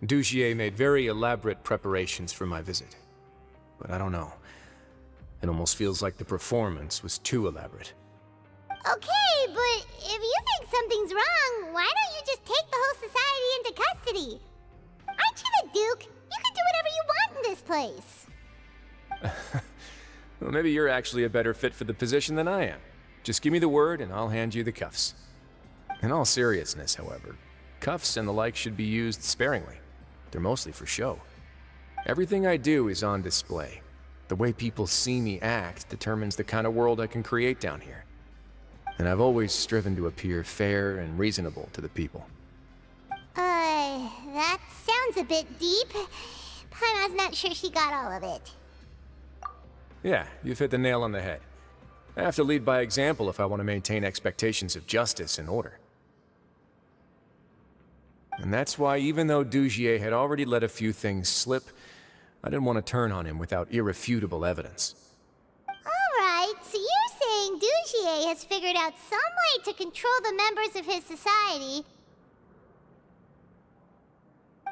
[SPEAKER 5] Dugier made very elaborate preparations for my visit. But I don't know. It almost feels like the performance was too elaborate.
[SPEAKER 1] Okay, but if you think something's wrong, why don't you just take the whole society into custody? Aren't you the Duke? You can do whatever you want in this place.
[SPEAKER 5] Well, maybe you're actually a better fit for the position than I am. Just give me the word and I'll hand you the cuffs. In all seriousness, however, cuffs and the like should be used sparingly. They're mostly for show. Everything I do is on display. The way people see me act determines the kind of world I can create down here. And I've always striven to appear fair and reasonable to the people.
[SPEAKER 1] That sounds a bit deep. Paimon's not sure she got all of it.
[SPEAKER 5] Yeah, you've hit the nail on the head. I have to lead by example if I want to maintain expectations of justice and order. And that's why, even though Dugier had already let a few things slip, I didn't want to turn on him without irrefutable evidence.
[SPEAKER 1] Alright, so you're saying Dugier has figured out some way to control the members of his society.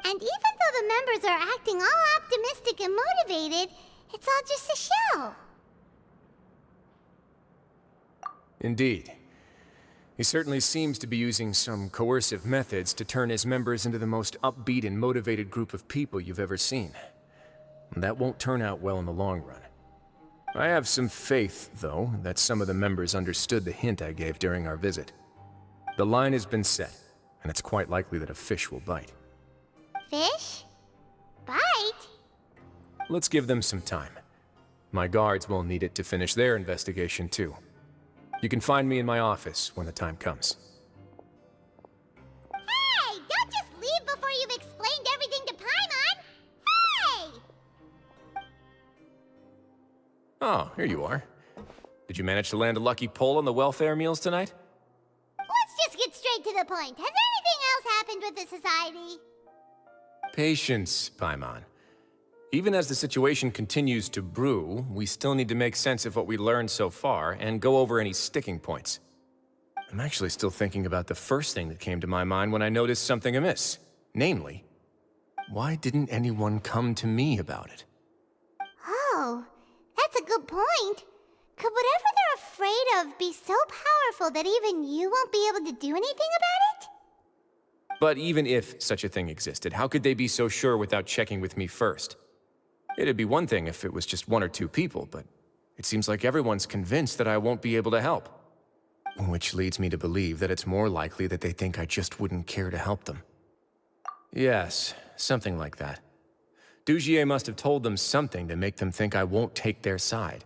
[SPEAKER 1] And even though the members are acting all optimistic and motivated, it's all just a show.
[SPEAKER 5] Indeed. He certainly seems to be using some coercive methods to turn his members into the most upbeat and motivated group of people you've ever seen. And that won't turn out well in the long run. I have some faith, though, that some of the members understood the hint I gave during our visit. The line has been set, and it's quite likely that a fish will bite.
[SPEAKER 1] Fish? Bite?
[SPEAKER 5] Let's give them some time. My guards will need it to finish their investigation, too. You can find me in my office when the time comes.
[SPEAKER 1] Hey! Don't just leave before you've explained everything to Paimon! Hey!
[SPEAKER 5] Oh, here you are. Did you manage to land a lucky pull on the welfare meals tonight?
[SPEAKER 1] Let's just get straight to the point. Has anything else happened with the society?
[SPEAKER 5] Patience, Paimon. Even as the situation continues to brew, we still need to make sense of what we learned so far and go over any sticking points. I'm actually still thinking about the first thing that came to my mind when I noticed something amiss. Namely, why didn't anyone come to me about it?
[SPEAKER 1] Oh, that's a good point. Could whatever they're afraid of be so powerful that even you won't be able to do anything about it?
[SPEAKER 5] But even if such a thing existed, how could they be so sure without checking with me first? It'd be one thing if it was just one or two people, but it seems like everyone's convinced that I won't be able to help. Which leads me to believe that it's more likely that they think I just wouldn't care to help them. Yes, something like that. Dugier must have told them something to make them think I won't take their side.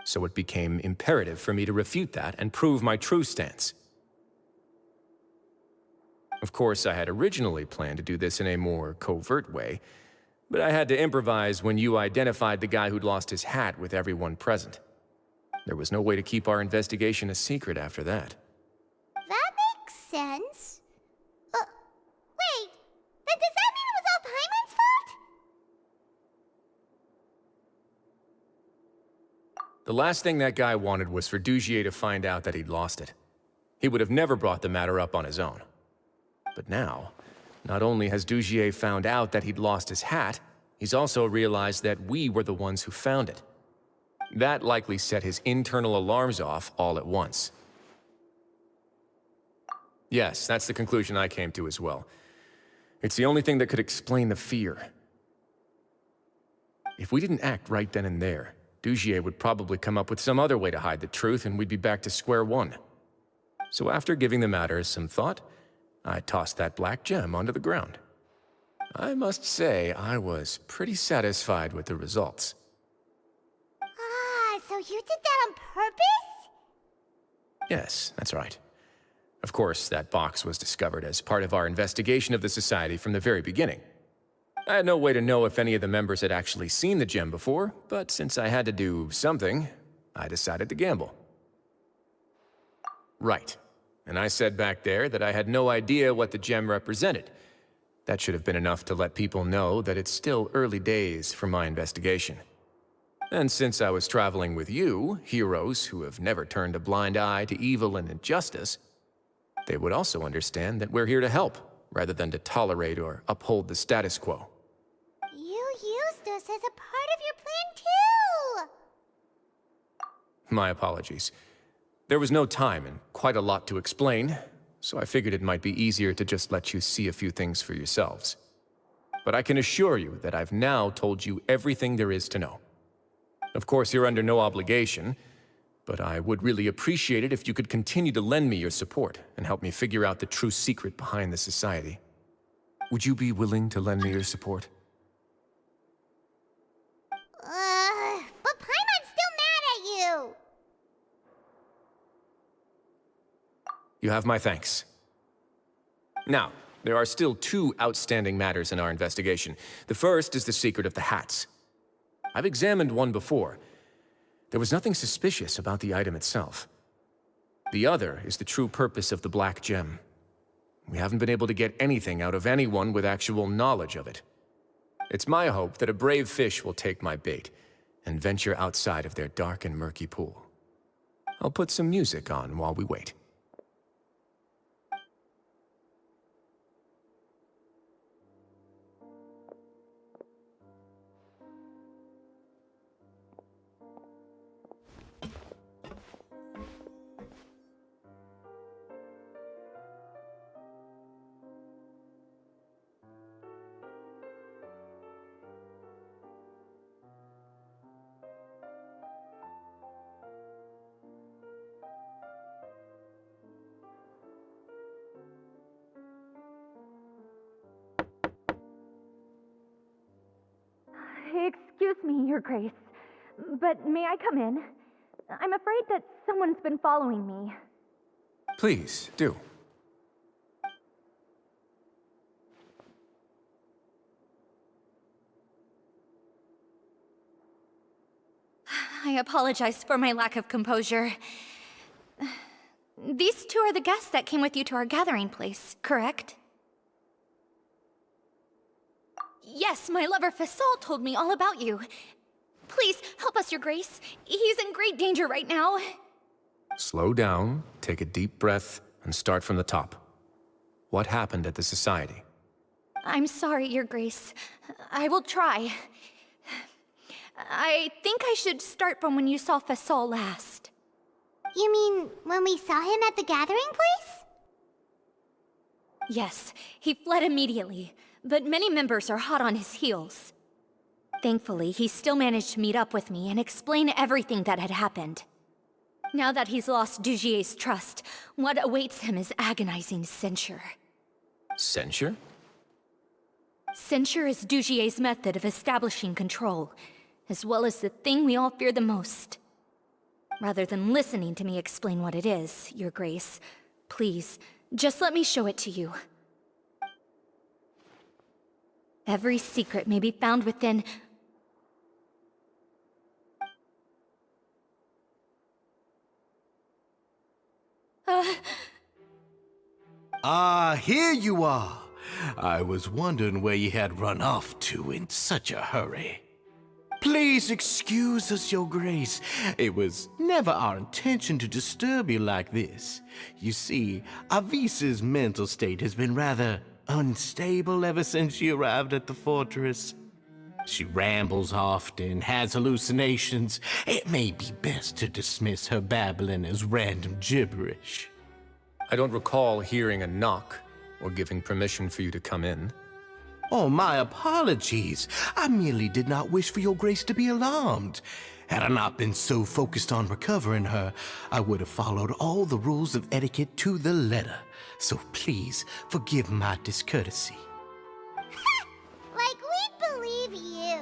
[SPEAKER 5] So it became imperative for me to refute that and prove my true stance. Of course, I had originally planned to do this in a more covert way, but I had to improvise when you identified the guy who'd lost his hat with everyone present. There was no way to keep our investigation a secret after that.
[SPEAKER 1] That makes sense. Wait, then does that mean it was all Paimon's fault?
[SPEAKER 5] The last thing that guy wanted was for Dugier to find out that he'd lost it. He would have never brought the matter up on his own. But now, not only has Dugier found out that he'd lost his hat, he's also realized that we were the ones who found it. That likely set his internal alarms off all at once. Yes, that's the conclusion I came to as well. It's the only thing that could explain the fear. If we didn't act right then and there, Dugier would probably come up with some other way to hide the truth and we'd be back to square one. So after giving the matter some thought, I tossed that black gem onto the ground. I must say, I was pretty satisfied with the results.
[SPEAKER 1] Ah, so you did that on purpose?
[SPEAKER 5] Yes, that's right. Of course, that box was discovered as part of our investigation of the Society from the very beginning. I had no way to know if any of the members had actually seen the gem before, but since I had to do something, I decided to gamble. Right. And I said back there that I had no idea what the gem represented. That should have been enough to let people know that it's still early days for my investigation. And since I was traveling with you, heroes who have never turned a blind eye to evil and injustice, they would also understand that we're here to help, rather than to tolerate or uphold the status quo.
[SPEAKER 1] You used us as a part of your plan too!
[SPEAKER 5] My apologies. There was no time and quite a lot to explain, so I figured it might be easier to just let you see a few things for yourselves. But I can assure you that I've now told you everything there is to know. Of course, you're under no obligation, but I would really appreciate it if you could continue to lend me your support and help me figure out the true secret behind the Society. Would you be willing to lend me your support?
[SPEAKER 1] But Paimon's still mad at you!
[SPEAKER 5] You have my thanks. Now, there are still two outstanding matters in our investigation. The first is the secret of the hats. I've examined one before. There was nothing suspicious about the item itself. The other is the true purpose of the black gem. We haven't been able to get anything out of anyone with actual knowledge of it. It's my hope that a brave fish will take my bait and venture outside of their dark and murky pool. I'll put some music on while we wait.
[SPEAKER 12] me, Your Grace. But may I come in? I'm afraid that someone's been following me.
[SPEAKER 5] Please, do.
[SPEAKER 13] I apologize for my lack of composure. These two are the guests that came with you to our gathering place, correct? Yes, my lover Fasol told me all about you. Please, help us, Your Grace. He's in great danger right now.
[SPEAKER 5] Slow down, take a deep breath, and start from the top. What happened at the Society?
[SPEAKER 13] I'm sorry, Your Grace. I will try. I think I should start from when you saw Fasol last.
[SPEAKER 1] You mean when we saw him at the gathering place?
[SPEAKER 13] Yes, he fled immediately, but many members are hot on his heels. Thankfully, he still managed to meet up with me and explain everything that had happened. Now that he's lost Dugier's trust, what awaits him is agonizing censure.
[SPEAKER 5] Censure?
[SPEAKER 13] Censure is Dugier's method of establishing control, as well as the thing we all fear the most. Rather than listening to me explain what it is, Your Grace, please, just let me show it to you. Every secret may be found within...
[SPEAKER 8] Here you are. I was wondering where you had run off to in such a hurry. Please excuse us, Your Grace. It was never our intention to disturb you like this. You see, Avisa's mental state has been rather unstable ever since she arrived at the fortress. She rambles often, has hallucinations. It may be best to dismiss her babbling as random gibberish.
[SPEAKER 5] I don't recall hearing a knock or giving permission for you to come in.
[SPEAKER 8] Oh, my apologies. I merely did not wish for Your Grace to be alarmed. Had I not been so focused on recovering her, I would have followed all the rules of etiquette to the letter. So please, forgive my discourtesy.
[SPEAKER 1] Like we'd believe you.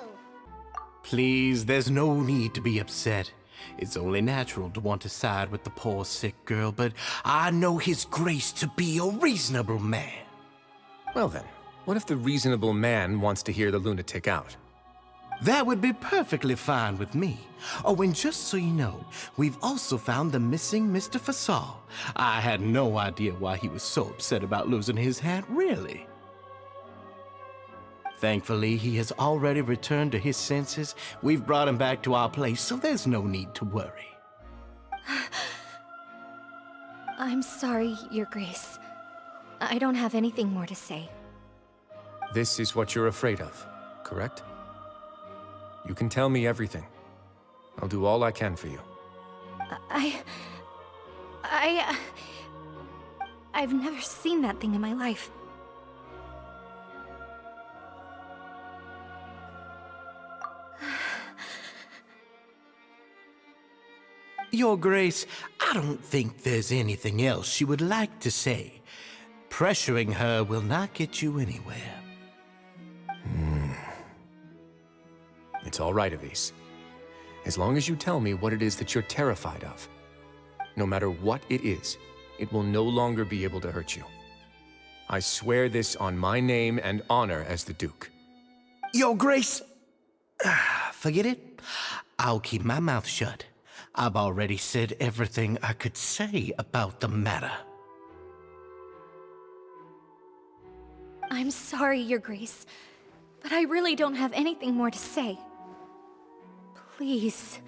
[SPEAKER 8] Please, there's no need to be upset. It's only natural to want to side with the poor sick girl, but I know His Grace to be a reasonable man.
[SPEAKER 5] Well then, what if the reasonable man wants to hear the lunatic out?
[SPEAKER 8] That would be perfectly fine with me. Oh, and just so you know, we've also found the missing Mr. Fasol. I had no idea why he was so upset about losing his hat, really. Thankfully, he has already returned to his senses. We've brought him back to our place, so there's no need to worry.
[SPEAKER 13] I'm sorry, Your Grace. I don't have anything more to say.
[SPEAKER 5] This is what you're afraid of, correct? You can tell me everything. I'll do all I can for you.
[SPEAKER 13] I've never seen that thing in my life.
[SPEAKER 8] Your Grace, I don't think there's anything else she would like to say. Pressuring her will not get you anywhere.
[SPEAKER 5] It's all right, Avise. As long as you tell me what it is that you're terrified of. No matter what it is, it will no longer be able to hurt you. I swear this on my name and honor as the Duke.
[SPEAKER 8] Your Grace, forget it. I'll keep my mouth shut. I've already said everything I could say about the matter.
[SPEAKER 13] I'm sorry, Your Grace, but I really don't have anything more to say. Please,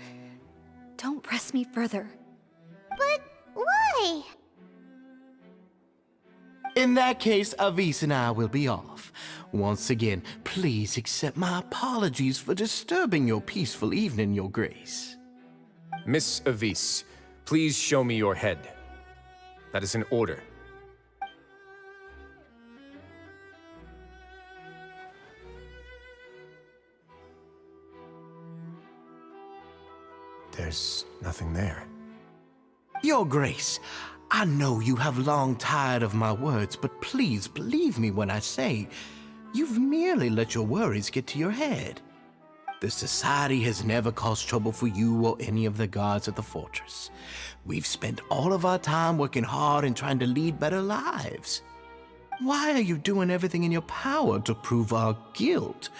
[SPEAKER 13] don't press me further.
[SPEAKER 1] But why?
[SPEAKER 8] In that case, Avise and I will be off. Once again, please accept my apologies for disturbing your peaceful evening, Your Grace.
[SPEAKER 5] Miss Avise, please show me your head. That is an order. There's nothing there.
[SPEAKER 8] Your Grace, I know you have long tired of my words, but please believe me when I say you've merely let your worries get to your head. The Society has never caused trouble for you or any of the guards at the fortress. We've spent all of our time working hard and trying to lead better lives. Why are you doing everything in your power to prove our guilt?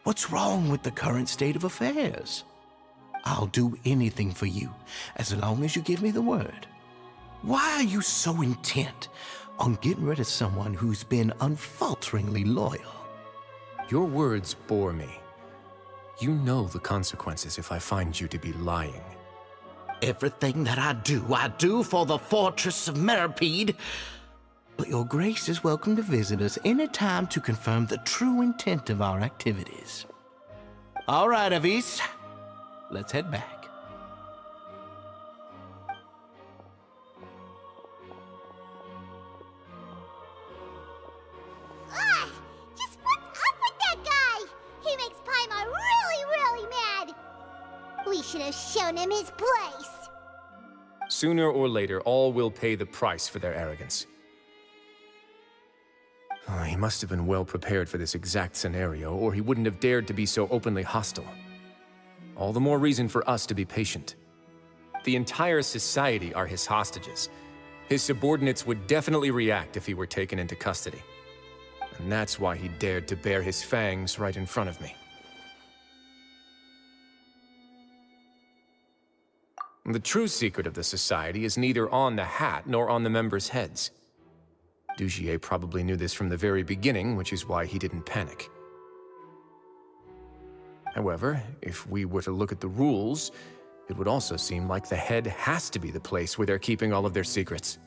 [SPEAKER 8] What's wrong with the current state of affairs? I'll do anything for you, as long as you give me the word. Why are you so intent on getting rid of someone who's been unfalteringly loyal?
[SPEAKER 5] Your words bore me. You know the consequences if I find you to be lying.
[SPEAKER 8] Everything that I do for the Fortress of Meripede. But your grace is welcome to visit us any time to confirm the true intent of our activities. All right, Avis. Let's head back.
[SPEAKER 1] Just what's up with that guy? He makes Paimon really, really mad. We should have shown him his place.
[SPEAKER 5] Sooner or later, all will pay the price for their arrogance. He must have been well prepared for this exact scenario, or he wouldn't have dared to be so openly hostile. All the more reason for us to be patient. The entire society are his hostages. His subordinates would definitely react if he were taken into custody. And that's why he dared to bare his fangs right in front of me. The true secret of the society is neither on the hat nor on the members' heads. Dugier probably knew this from the very beginning, which is why he didn't panic. However, if we were to look at the rules, it would also seem like the head has to be the place where they're keeping all of their secrets.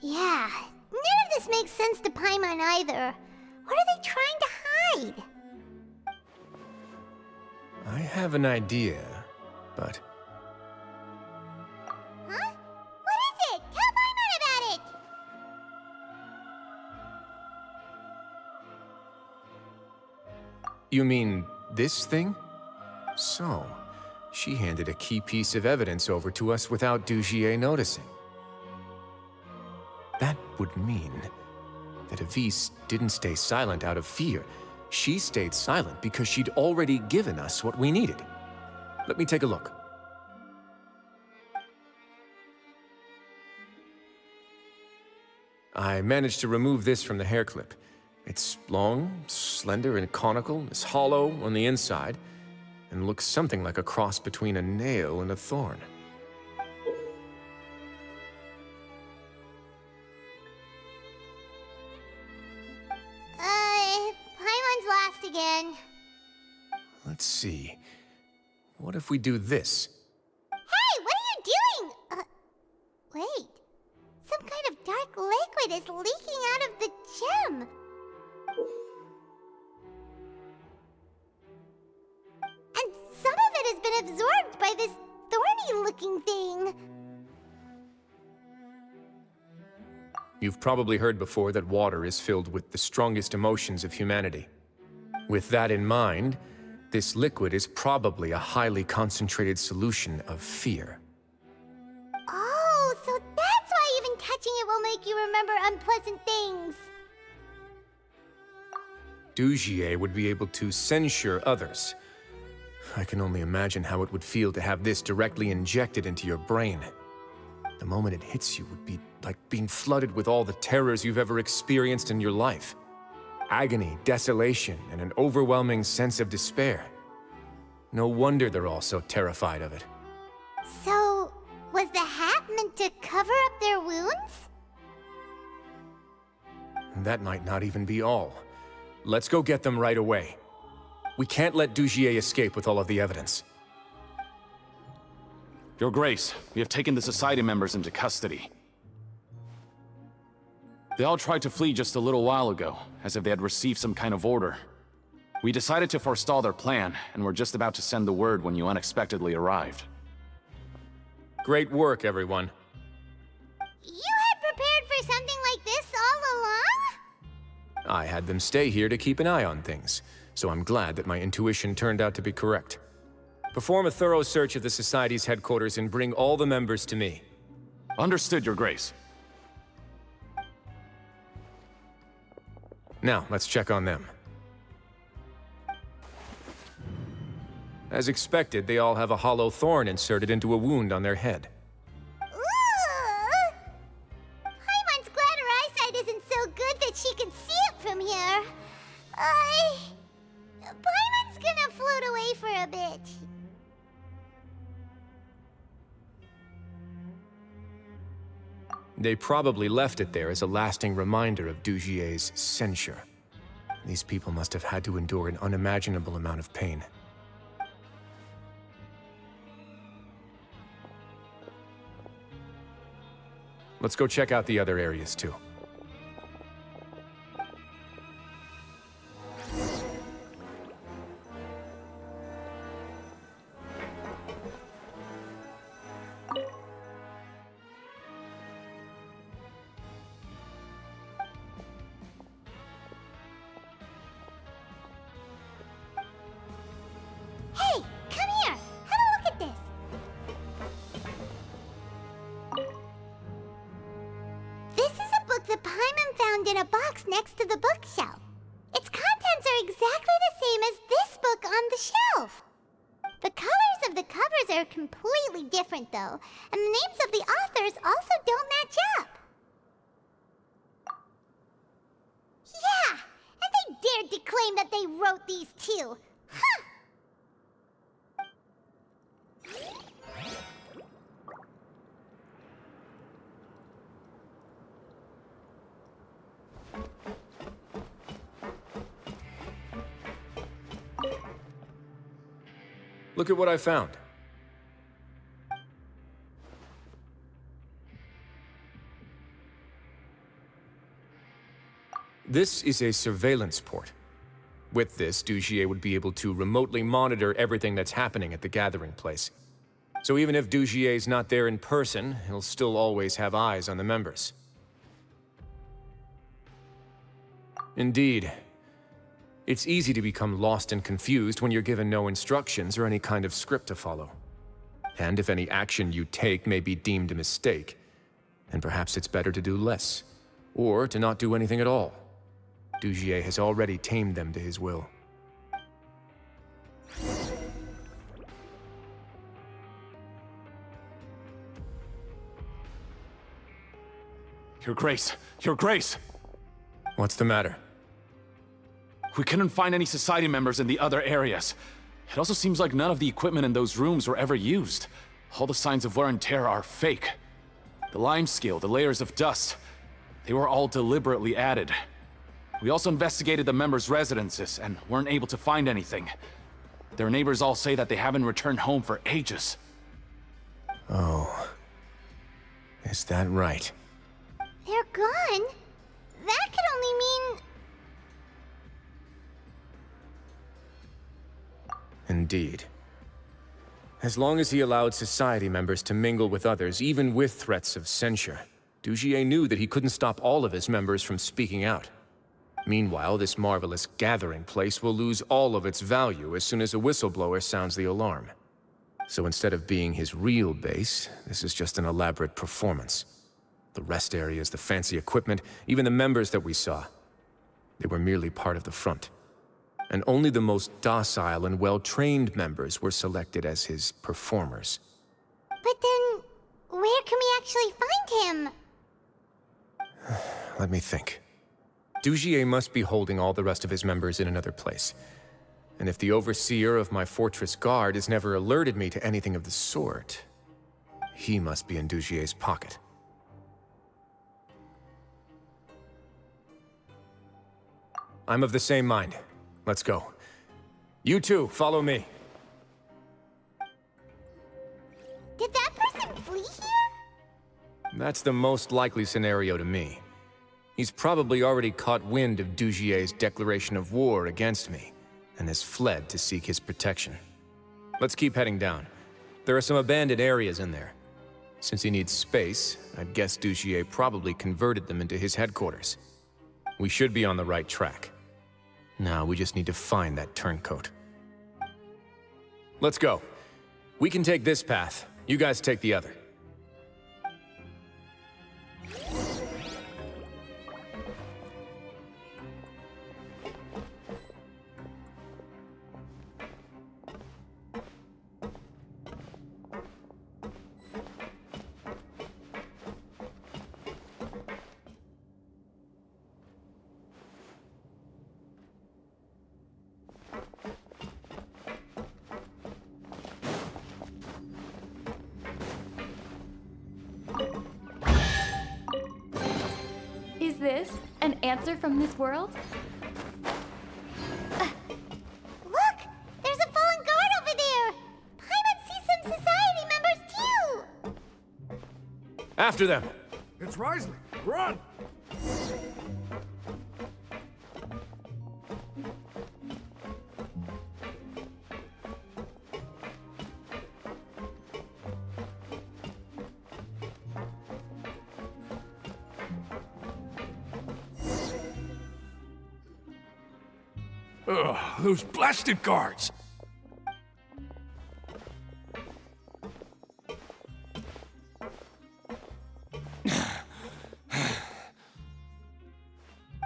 [SPEAKER 1] Yeah, none of this makes sense to Paimon either. What are they trying to hide?
[SPEAKER 5] I have an idea, but...
[SPEAKER 1] Huh? What is it? Tell Paimon about it!
[SPEAKER 5] You mean this thing? So, she handed a key piece of evidence over to us without Dugier noticing. That would mean that Avis didn't stay silent out of fear. She stayed silent because she'd already given us what we needed. Let me take a look. I managed to remove this from the hair clip. It's long, slender, and conical, it's hollow on the inside, and looks something like a cross between a nail and a thorn.
[SPEAKER 1] Paimon's lost again.
[SPEAKER 5] Let's see. What if we do this?
[SPEAKER 1] Hey, what are you doing? Wait. Some kind of dark liquid is leaking out of the gem. And some of it has been absorbed by this thorny-looking thing.
[SPEAKER 5] You've probably heard before that water is filled with the strongest emotions of humanity. With that in mind, this liquid is probably a highly concentrated solution of fear.
[SPEAKER 1] Oh, so that's why even touching it will make you remember unpleasant things.
[SPEAKER 5] Dugier would be able to censure others. I can only imagine how it would feel to have this directly injected into your brain. The moment it hits you would be like being flooded with all the terrors you've ever experienced in your life. Agony, desolation, and an overwhelming sense of despair. No wonder they're all so terrified of it.
[SPEAKER 1] So, was the hat meant to cover up their wounds?
[SPEAKER 5] That might not even be all. Let's go get them right away. We can't let Dugier escape with all of the evidence.
[SPEAKER 14] Your Grace, we have taken the Society members into custody. They all tried to flee just a little while ago, as if they had received some kind of order. We decided to forestall their plan, and were just about to send the word when you unexpectedly arrived.
[SPEAKER 5] Great work, everyone.
[SPEAKER 1] You had prepared for something like this all along?
[SPEAKER 5] I had them stay here to keep an eye on things, so I'm glad that my intuition turned out to be correct. Perform a thorough search of the Society's headquarters and bring all the members to me.
[SPEAKER 14] Understood, Your Grace.
[SPEAKER 5] Now, let's check on them. As expected, they all have a hollow thorn inserted into a wound on their head.
[SPEAKER 1] Ooh! Paimon's glad her eyesight isn't so good that she can see it from here. Paimon's gonna float away for a bit.
[SPEAKER 5] They probably left it there as a lasting reminder of Dugier's censure. These people must have had to endure an unimaginable amount of pain. Let's go check out the other areas too.
[SPEAKER 1] Hey, come here. Have a look at this. This is a book that Paimon found in a box next to the bookshelf. Its contents are exactly the same as this book on the shelf. The colors of the covers are completely different, though, and the names of the authors also don't match up. Yeah, and they dared to claim that they wrote these too. Huh!
[SPEAKER 5] Look at what I found. This is a surveillance port. With this, Dugier would be able to remotely monitor everything that's happening at the gathering place. So even if Dugier's not there in person, he'll still always have eyes on the members. Indeed. It's easy to become lost and confused when you're given no instructions or any kind of script to follow. And if any action you take may be deemed a mistake, then perhaps it's better to do less, or to not do anything at all. Dugier has already tamed them to his will.
[SPEAKER 14] Your Grace! Your Grace!
[SPEAKER 5] What's the matter?
[SPEAKER 14] We couldn't find any Society members in the other areas. It also seems like none of the equipment in those rooms were ever used. All the signs of wear and tear are fake. The lime scale, the layers of dust, they were all deliberately added. We also investigated the members' residences and weren't able to find anything. Their neighbors all say that they haven't returned home for ages.
[SPEAKER 5] Oh. Is that right?
[SPEAKER 1] They're gone? That could only mean...
[SPEAKER 5] Indeed. As long as he allowed Society members to mingle with others, even with threats of censure, Dugier knew that he couldn't stop all of his members from speaking out. Meanwhile, this marvelous gathering place will lose all of its value as soon as a whistleblower sounds the alarm. So instead of being his real base, this is just an elaborate performance. The rest areas, the fancy equipment, even the members that we saw, they were merely part of the front. And only the most docile and well-trained members were selected as his performers.
[SPEAKER 1] But then, where can we actually find him?
[SPEAKER 5] Let me think. Dugier must be holding all the rest of his members in another place. And if the overseer of my fortress guard has never alerted me to anything of the sort, he must be in Dugier's pocket. I'm of the same mind. Let's go. You two, follow me.
[SPEAKER 1] Did that person flee here?
[SPEAKER 5] That's the most likely scenario to me. He's probably already caught wind of Dugier's declaration of war against me, and has fled to seek his protection. Let's keep heading down. There are some abandoned areas in there. Since he needs space, I'd guess Dugier probably converted them into his headquarters. We should be on the right track. Now we just need to find that turncoat. Let's go. We can take this path. You guys take the other.
[SPEAKER 12] Is this an answer from this world?
[SPEAKER 1] Look! There's a fallen guard over there! Paimon sees some society members too!
[SPEAKER 5] After them!
[SPEAKER 10] It's Wriothesley! Run! Ugh, those blasted guards!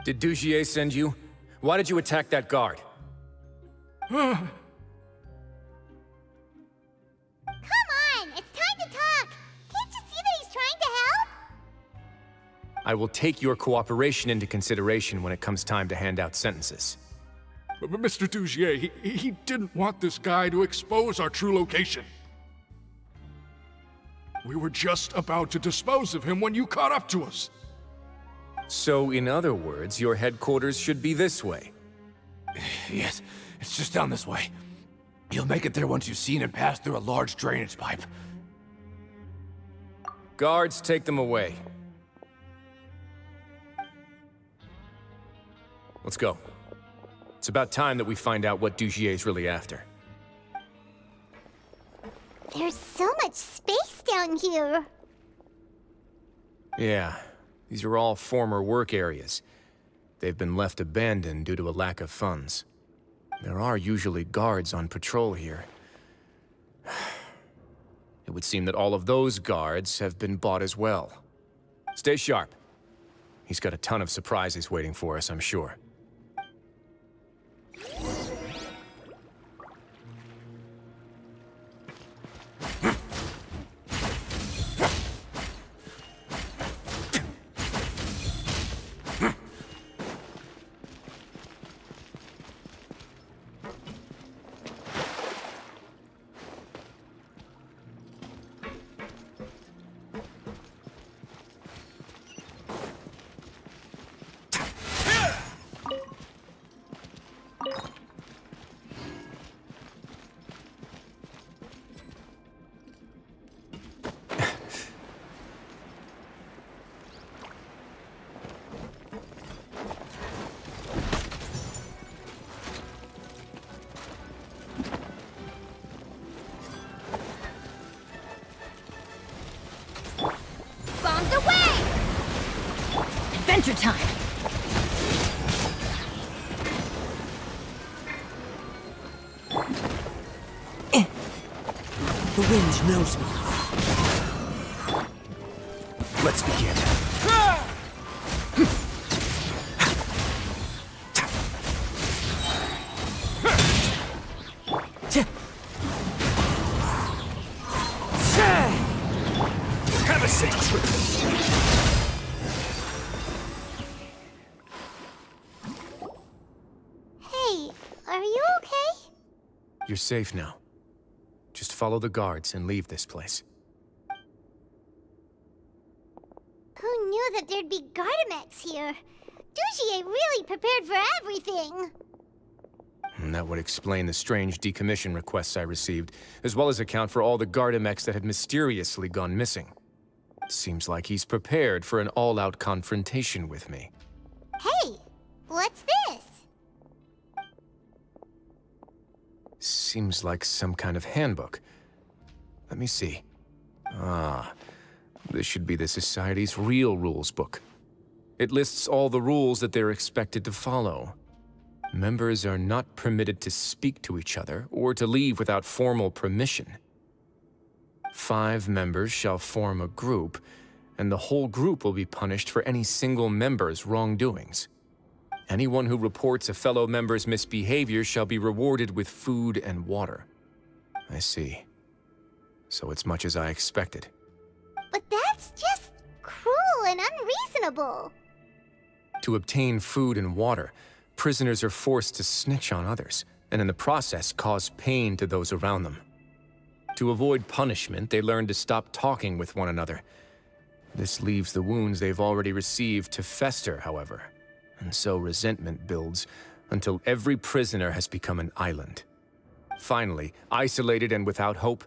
[SPEAKER 5] Did Dugier send you? Why did you attack that guard?
[SPEAKER 1] Come on! It's time to talk! Can't you see that he's trying to help?
[SPEAKER 5] I will take your cooperation into consideration when it comes time to hand out sentences.
[SPEAKER 10] But Mr. Dugier, he didn't want this guy to expose our true location. We were just about to dispose of him when you caught up to us.
[SPEAKER 5] So, in other words, your headquarters should be this way.
[SPEAKER 15] Yes, it's just down this way. You'll make it there once you've seen him pass through a large drainage pipe.
[SPEAKER 5] Guards, take them away. Let's go. It's about time that we find out what Dugier's really after.
[SPEAKER 1] There's so much space down here!
[SPEAKER 5] Yeah, these are all former work areas. They've been left abandoned due to a lack of funds. There are usually guards on patrol here. It would seem that all of those guards have been bought as well. Stay sharp. He's got a ton of surprises waiting for us, I'm sure.
[SPEAKER 1] Bombs away!
[SPEAKER 13] Adventure time!
[SPEAKER 15] The wind knows me. Let's begin. Have a safe trip.
[SPEAKER 1] Hey, are you okay?
[SPEAKER 5] You're safe now. Just follow the guards and leave this place.
[SPEAKER 1] Who knew that there'd be Gardamex here? Dugier really prepared for everything!
[SPEAKER 5] And that would explain the strange decommission requests I received, as well as account for all the Gardamex that had mysteriously gone missing. Seems like he's prepared for an all-out confrontation with me.
[SPEAKER 1] Hey, what's this?
[SPEAKER 5] Seems like some kind of handbook. Let me see. Ah, this should be the Society's real rules book. It lists all the rules that they're expected to follow. Members are not permitted to speak to each other or to leave without formal permission. 5 members shall form a group, and the whole group will be punished for any single member's wrongdoings. Anyone who reports a fellow member's misbehavior shall be rewarded with food and water. I see. So it's much as I expected.
[SPEAKER 1] But that's just cruel and unreasonable.
[SPEAKER 5] To obtain food and water, prisoners are forced to snitch on others, and in the process cause pain to those around them. To avoid punishment, they learn to stop talking with one another. This leaves the wounds they've already received to fester, however, and so resentment builds until every prisoner has become an island. Finally, isolated and without hope,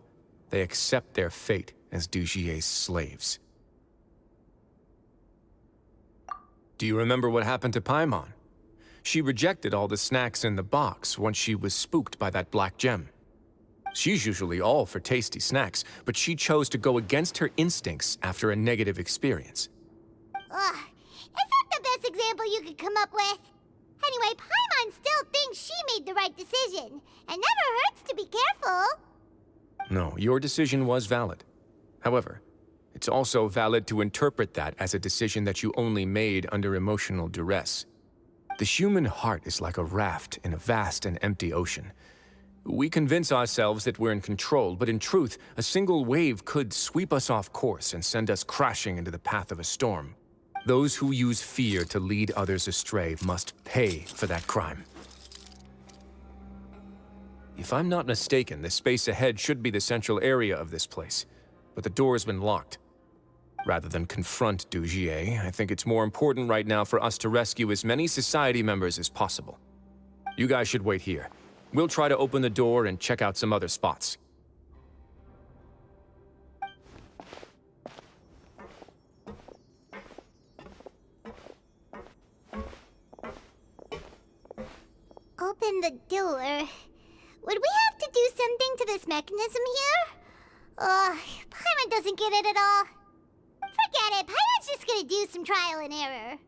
[SPEAKER 5] they accept their fate as Dujier's slaves. Do you remember what happened to Paimon? She rejected all the snacks in the box once she was spooked by that black gem. She's usually all for tasty snacks, but she chose to go against her instincts after a negative experience.
[SPEAKER 1] Ugh, is that the best example you could come up with? Anyway, Paimon still thinks she made the right decision. It never hurts to be careful.
[SPEAKER 5] No, your decision was valid. However, it's also valid to interpret that as a decision that you only made under emotional duress. The human heart is like a raft in a vast and empty ocean. We convince ourselves that we're in control, but in truth, a single wave could sweep us off course and send us crashing into the path of a storm. Those who use fear to lead others astray must pay for that crime. If I'm not mistaken, the space ahead should be the central area of this place, but the door has been locked. Rather than confront Dujier, I think it's more important right now for us to rescue as many society members as possible. You guys should wait here. We'll try to open the door and check out some other spots.
[SPEAKER 1] Open the door. Would we have to do something to this mechanism here? Paimon doesn't get it at all. Forget it, Paimon's just gonna do some trial and error.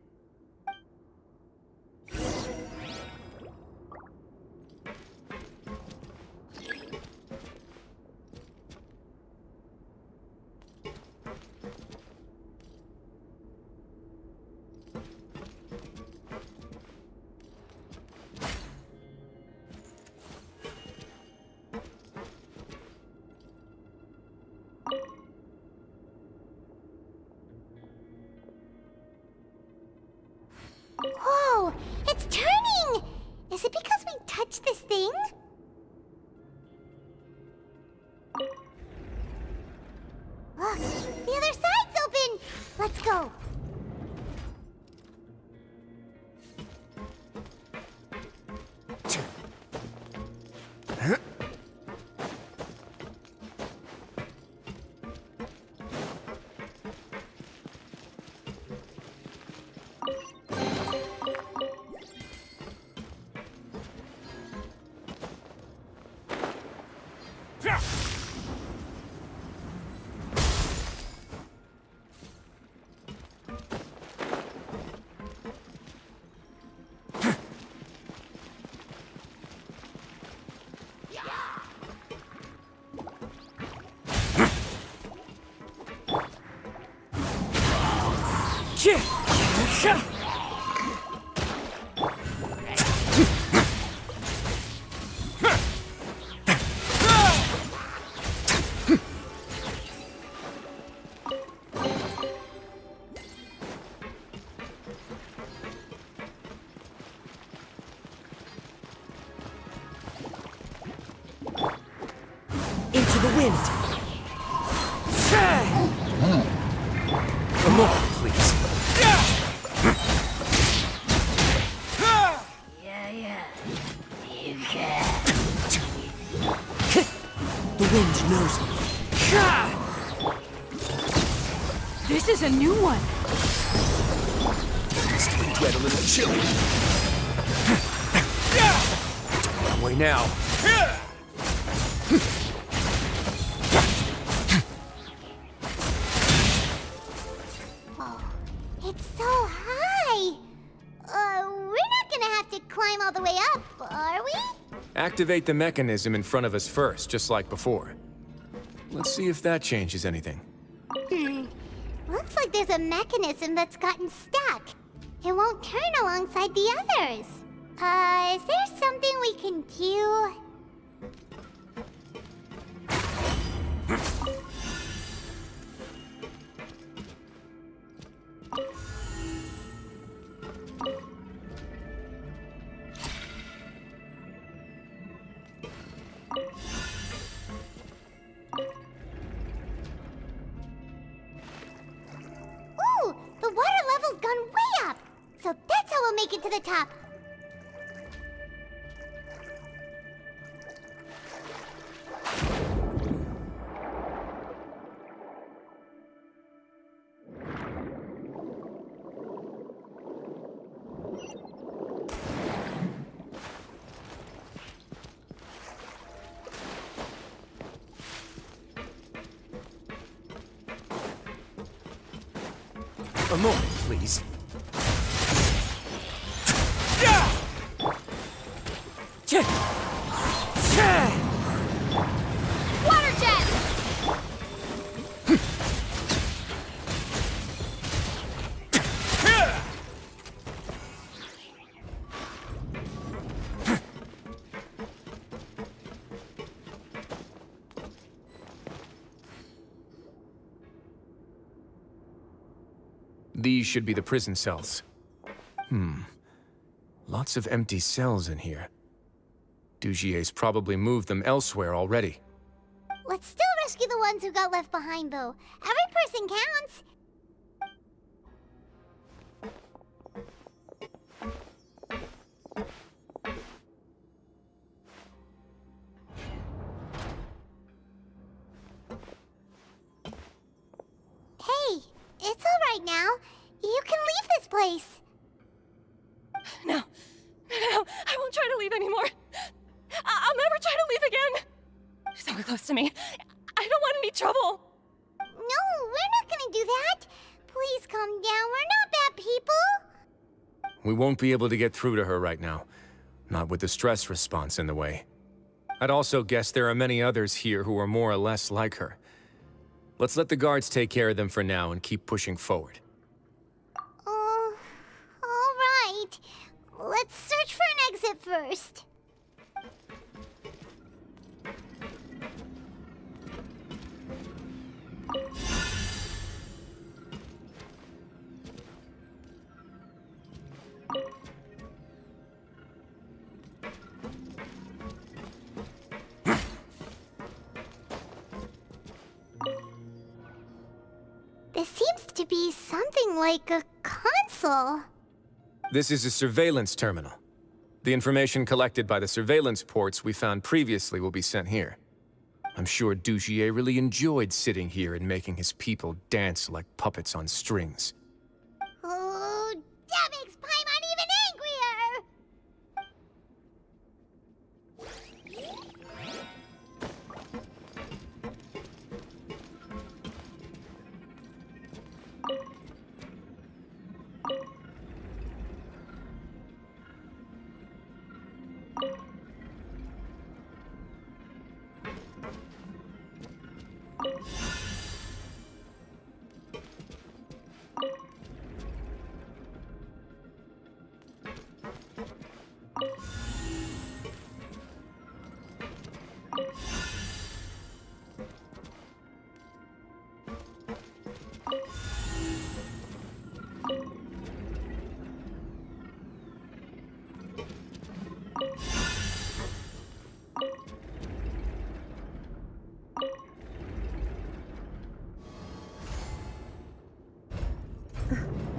[SPEAKER 1] Whoa! It's turning! Is it because we touched this thing? Look, the other side's open! Let's go!
[SPEAKER 16] Into the wind. A moment, please. You can. The wind knows me.
[SPEAKER 9] This is a new one.
[SPEAKER 16] It's going to get a little chilly. Don't run away now.
[SPEAKER 1] It's so high! We're not gonna have to climb all the way up, are we?
[SPEAKER 5] Activate the mechanism in front of us first, just like before. Let's see if that changes anything.
[SPEAKER 1] Looks like there's a mechanism that's gotten stuck. It won't turn alongside the others. Is there something we can do? Ooh, the water level's gone way up. So that's how we'll make it to the top.
[SPEAKER 16] A moment, please.
[SPEAKER 7] Water jet!
[SPEAKER 5] These should be the prison cells. Lots of empty cells in here. Dugier's probably moved them elsewhere already.
[SPEAKER 1] Let's still rescue the ones who got left behind, though. Every person counts. Hey, it's all right now. You can leave this place.
[SPEAKER 7] No, I won't try to leave anymore. I'll never try to leave again. So close to me. I don't want any trouble.
[SPEAKER 1] No, we're not gonna do that. Please calm down. We're not bad people.
[SPEAKER 5] We won't be able to get through to her right now. Not with the stress response in the way. I'd also guess there are many others here who are more or less like her. Let's let the guards take care of them for now and keep pushing forward.
[SPEAKER 1] All right. Let's search for an exit first. This seems to be something like a console.
[SPEAKER 5] This is a surveillance terminal. The information collected by the surveillance ports we found previously will be sent here. I'm sure Dugier really enjoyed sitting here and making his people dance like puppets on strings.
[SPEAKER 1] Oh, that makes Paimon even angrier!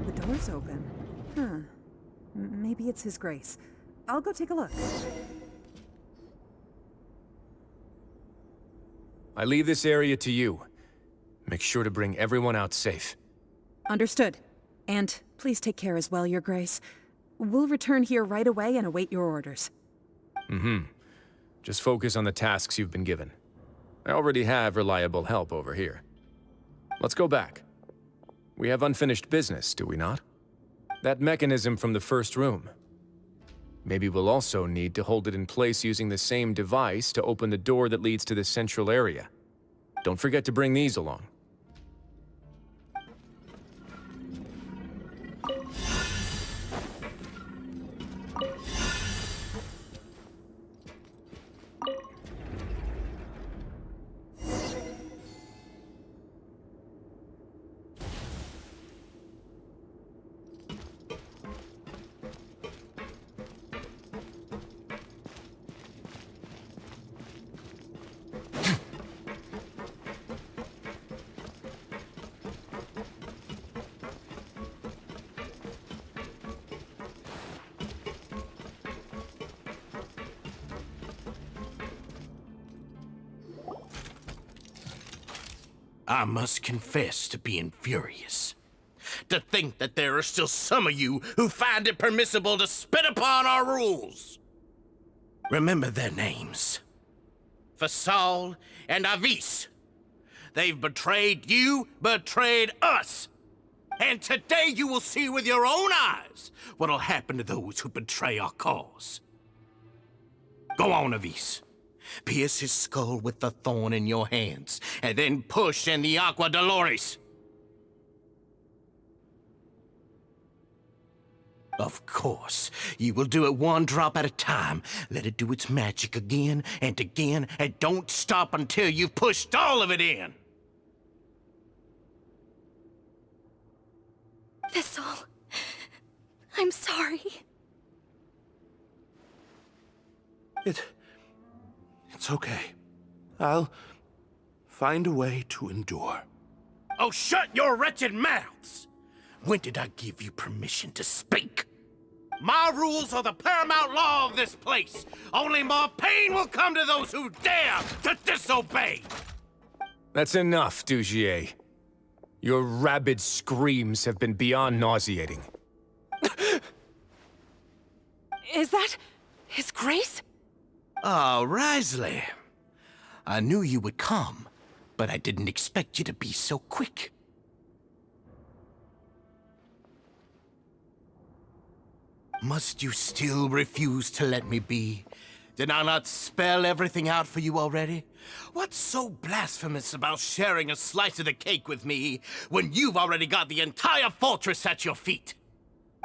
[SPEAKER 17] The door's open. Maybe it's His Grace. I'll go take a look.
[SPEAKER 5] I leave this area to you. Make sure to bring everyone out safe.
[SPEAKER 17] Understood. And please take care as well, Your Grace. We'll return here right away and await your orders.
[SPEAKER 5] Just focus on the tasks you've been given. I already have reliable help over here. Let's go back. We have unfinished business, do we not? That mechanism from the first room. Maybe we'll also need to hold it in place using the same device to open the door that leads to the central area. Don't forget to bring these along.
[SPEAKER 8] I must confess to being furious. To think that there are still some of you who find it permissible to spit upon our rules. Remember their names. Fasal and Avis. They've betrayed you, betrayed us. And today you will see with your own eyes what'll happen to those who betray our cause. Go on, Avis. Pierce his skull with the thorn in your hands, and then push in the Aqua Dolores. Of course, you will do it one drop at a time. Let it do its magic again, and don't stop until you've pushed all of it in.
[SPEAKER 13] Thistle, I'm sorry.
[SPEAKER 4] It's okay. I'll find a way to endure.
[SPEAKER 8] Oh, shut your wretched mouths! When did I give you permission to speak? My rules are the paramount law of this place. Only more pain will come to those who dare to disobey.
[SPEAKER 5] That's enough, Dugier. Your rabid screams have been beyond nauseating.
[SPEAKER 9] Is that His Grace?
[SPEAKER 8] Oh, Wriothesley. I knew you would come, but I didn't expect you to be so quick. Must you still refuse to let me be? Did I not spell everything out for you already? What's so blasphemous about sharing a slice of the cake with me when you've already got the entire fortress at your feet?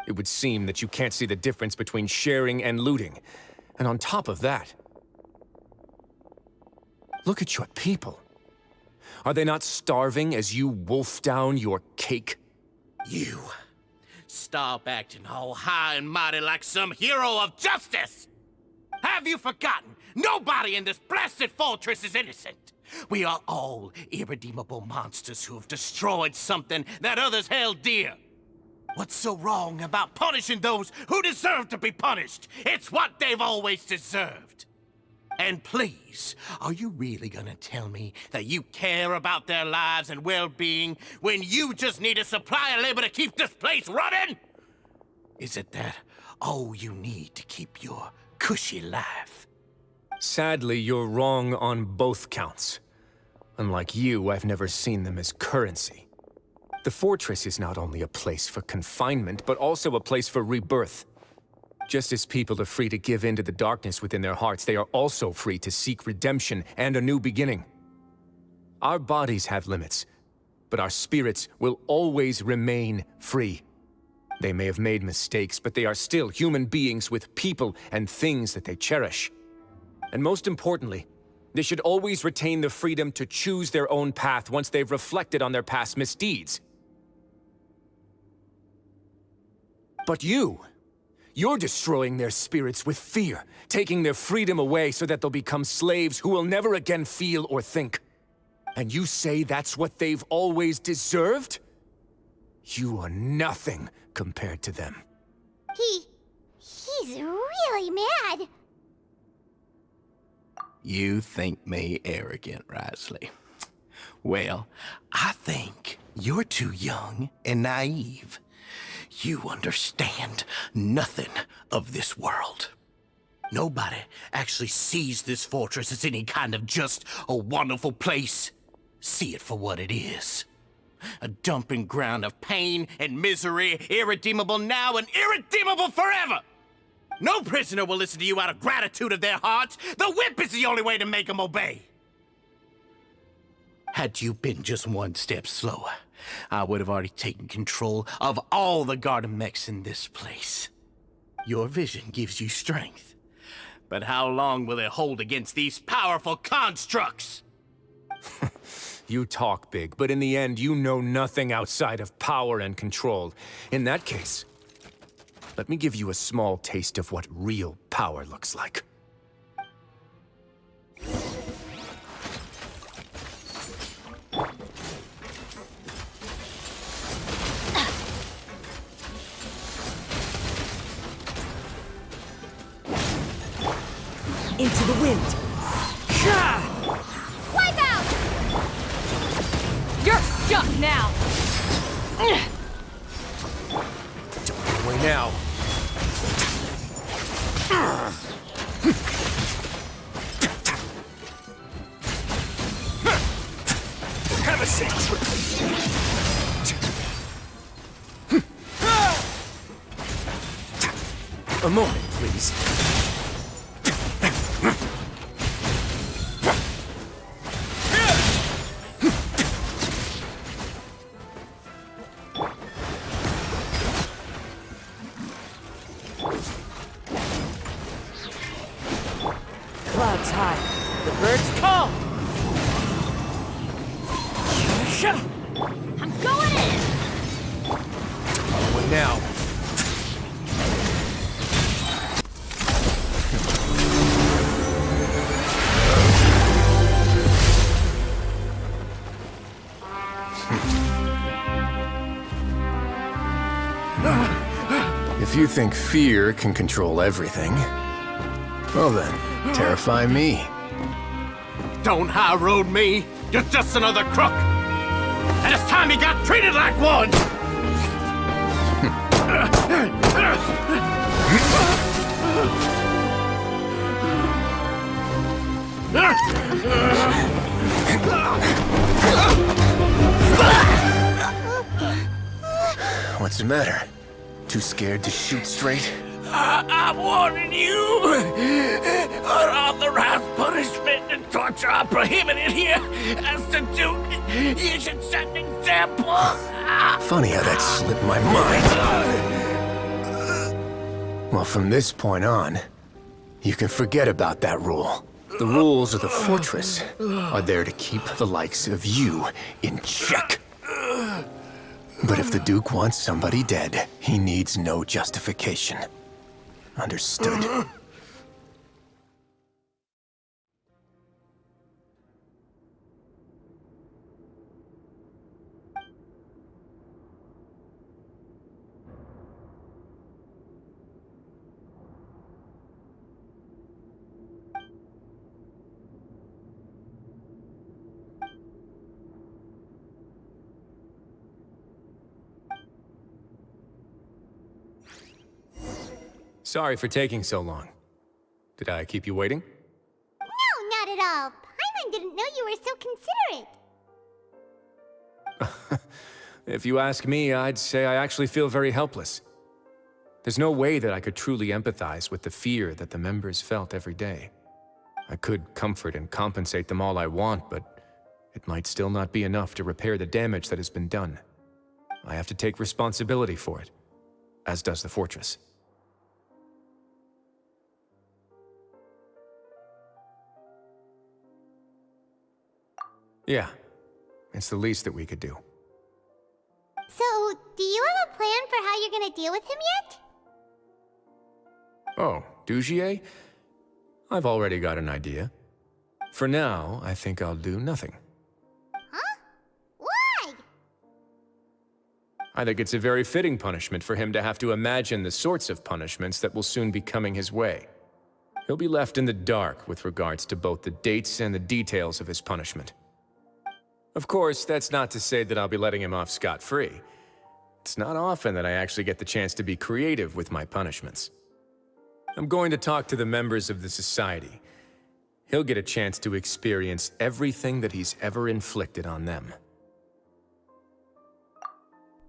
[SPEAKER 5] It would seem that you can't see the difference between sharing and looting. And on top of that, look at your people. Are they not starving as you wolf down your cake?
[SPEAKER 8] You. Stop acting all high and mighty like some hero of justice! Have you forgotten? Nobody in this blasted fortress is innocent. We are all irredeemable monsters who have destroyed something that others held dear. What's so wrong about punishing those who deserve to be punished? It's what they've always deserved. And please, are you really gonna tell me that you care about their lives and well-being when you just need a supply of labor to keep this place running? Is it that all you need to keep your cushy life?
[SPEAKER 5] Sadly, you're wrong on both counts. Unlike you, I've never seen them as currency. The fortress is not only a place for confinement, but also a place for rebirth. Just as people are free to give in to the darkness within their hearts, they are also free to seek redemption and a new beginning. Our bodies have limits, but our spirits will always remain free. They may have made mistakes, but they are still human beings with people and things that they cherish. And most importantly, they should always retain the freedom to choose their own path once they've reflected on their past misdeeds. But you're destroying their spirits with fear, taking their freedom away so that they'll become slaves who will never again feel or think. And you say that's what they've always deserved? You are nothing compared to them.
[SPEAKER 1] He's really mad.
[SPEAKER 8] You think me arrogant, Wriothesley. Well, I think you're too young and naive. You understand nothing of this world. Nobody actually sees this fortress as any kind of just a wonderful place. See it for what it is. A dumping ground of pain and misery, irredeemable now and irredeemable forever. No prisoner will listen to you out of gratitude of their hearts. The whip is the only way to make them obey. Had you been just one step slower, I would have already taken control of all the garden mechs in this place. Your vision gives you strength. But how long will it hold against these powerful constructs?
[SPEAKER 5] You talk big, but in the end, you know nothing outside of power and control. In that case, let me give you a small taste of what real power looks like.
[SPEAKER 16] Into the wind.
[SPEAKER 1] Wipe out!
[SPEAKER 9] Now!
[SPEAKER 5] Don't get away now. Have a seat. A moment, please.
[SPEAKER 16] Clouds high. The birds call.
[SPEAKER 13] I'm going in!
[SPEAKER 5] What now? If you think fear can control everything, well then, terrify me.
[SPEAKER 8] Don't high road me. You're just another crook. And it's time you got treated like one.
[SPEAKER 5] What's the matter? Too scared to shoot straight?
[SPEAKER 15] I'm warning you! Unauthorized punishment and torture are prohibited here. As the Duke, you should set an example.
[SPEAKER 5] Funny how that slipped my mind. Well, from this point on, you can forget about that rule. The rules of the fortress are there to keep the likes of you in check. But if the Duke wants somebody dead, he needs no justification. Understood. Sorry for taking so long. Did I keep you waiting?
[SPEAKER 1] No, not at all. Paimon didn't know you were so considerate.
[SPEAKER 5] If you ask me, I'd say I actually feel very helpless. There's no way that I could truly empathize with the fear that the members felt every day. I could comfort and compensate them all I want, but it might still not be enough to repair the damage that has been done. I have to take responsibility for it, as does the fortress. Yeah, it's the least that we could do.
[SPEAKER 1] So, do you have a plan for how you're gonna deal with him yet?
[SPEAKER 5] Oh, Dugier? I've already got an idea. For now, I think I'll do nothing.
[SPEAKER 1] Huh? Why?
[SPEAKER 5] I think it's a very fitting punishment for him to have to imagine the sorts of punishments that will soon be coming his way. He'll be left in the dark with regards to both the dates and the details of his punishment. Of course, that's not to say that I'll be letting him off scot-free. It's not often that I actually get the chance to be creative with my punishments. I'm going to talk to the members of the Society. He'll get a chance to experience everything that he's ever inflicted on them.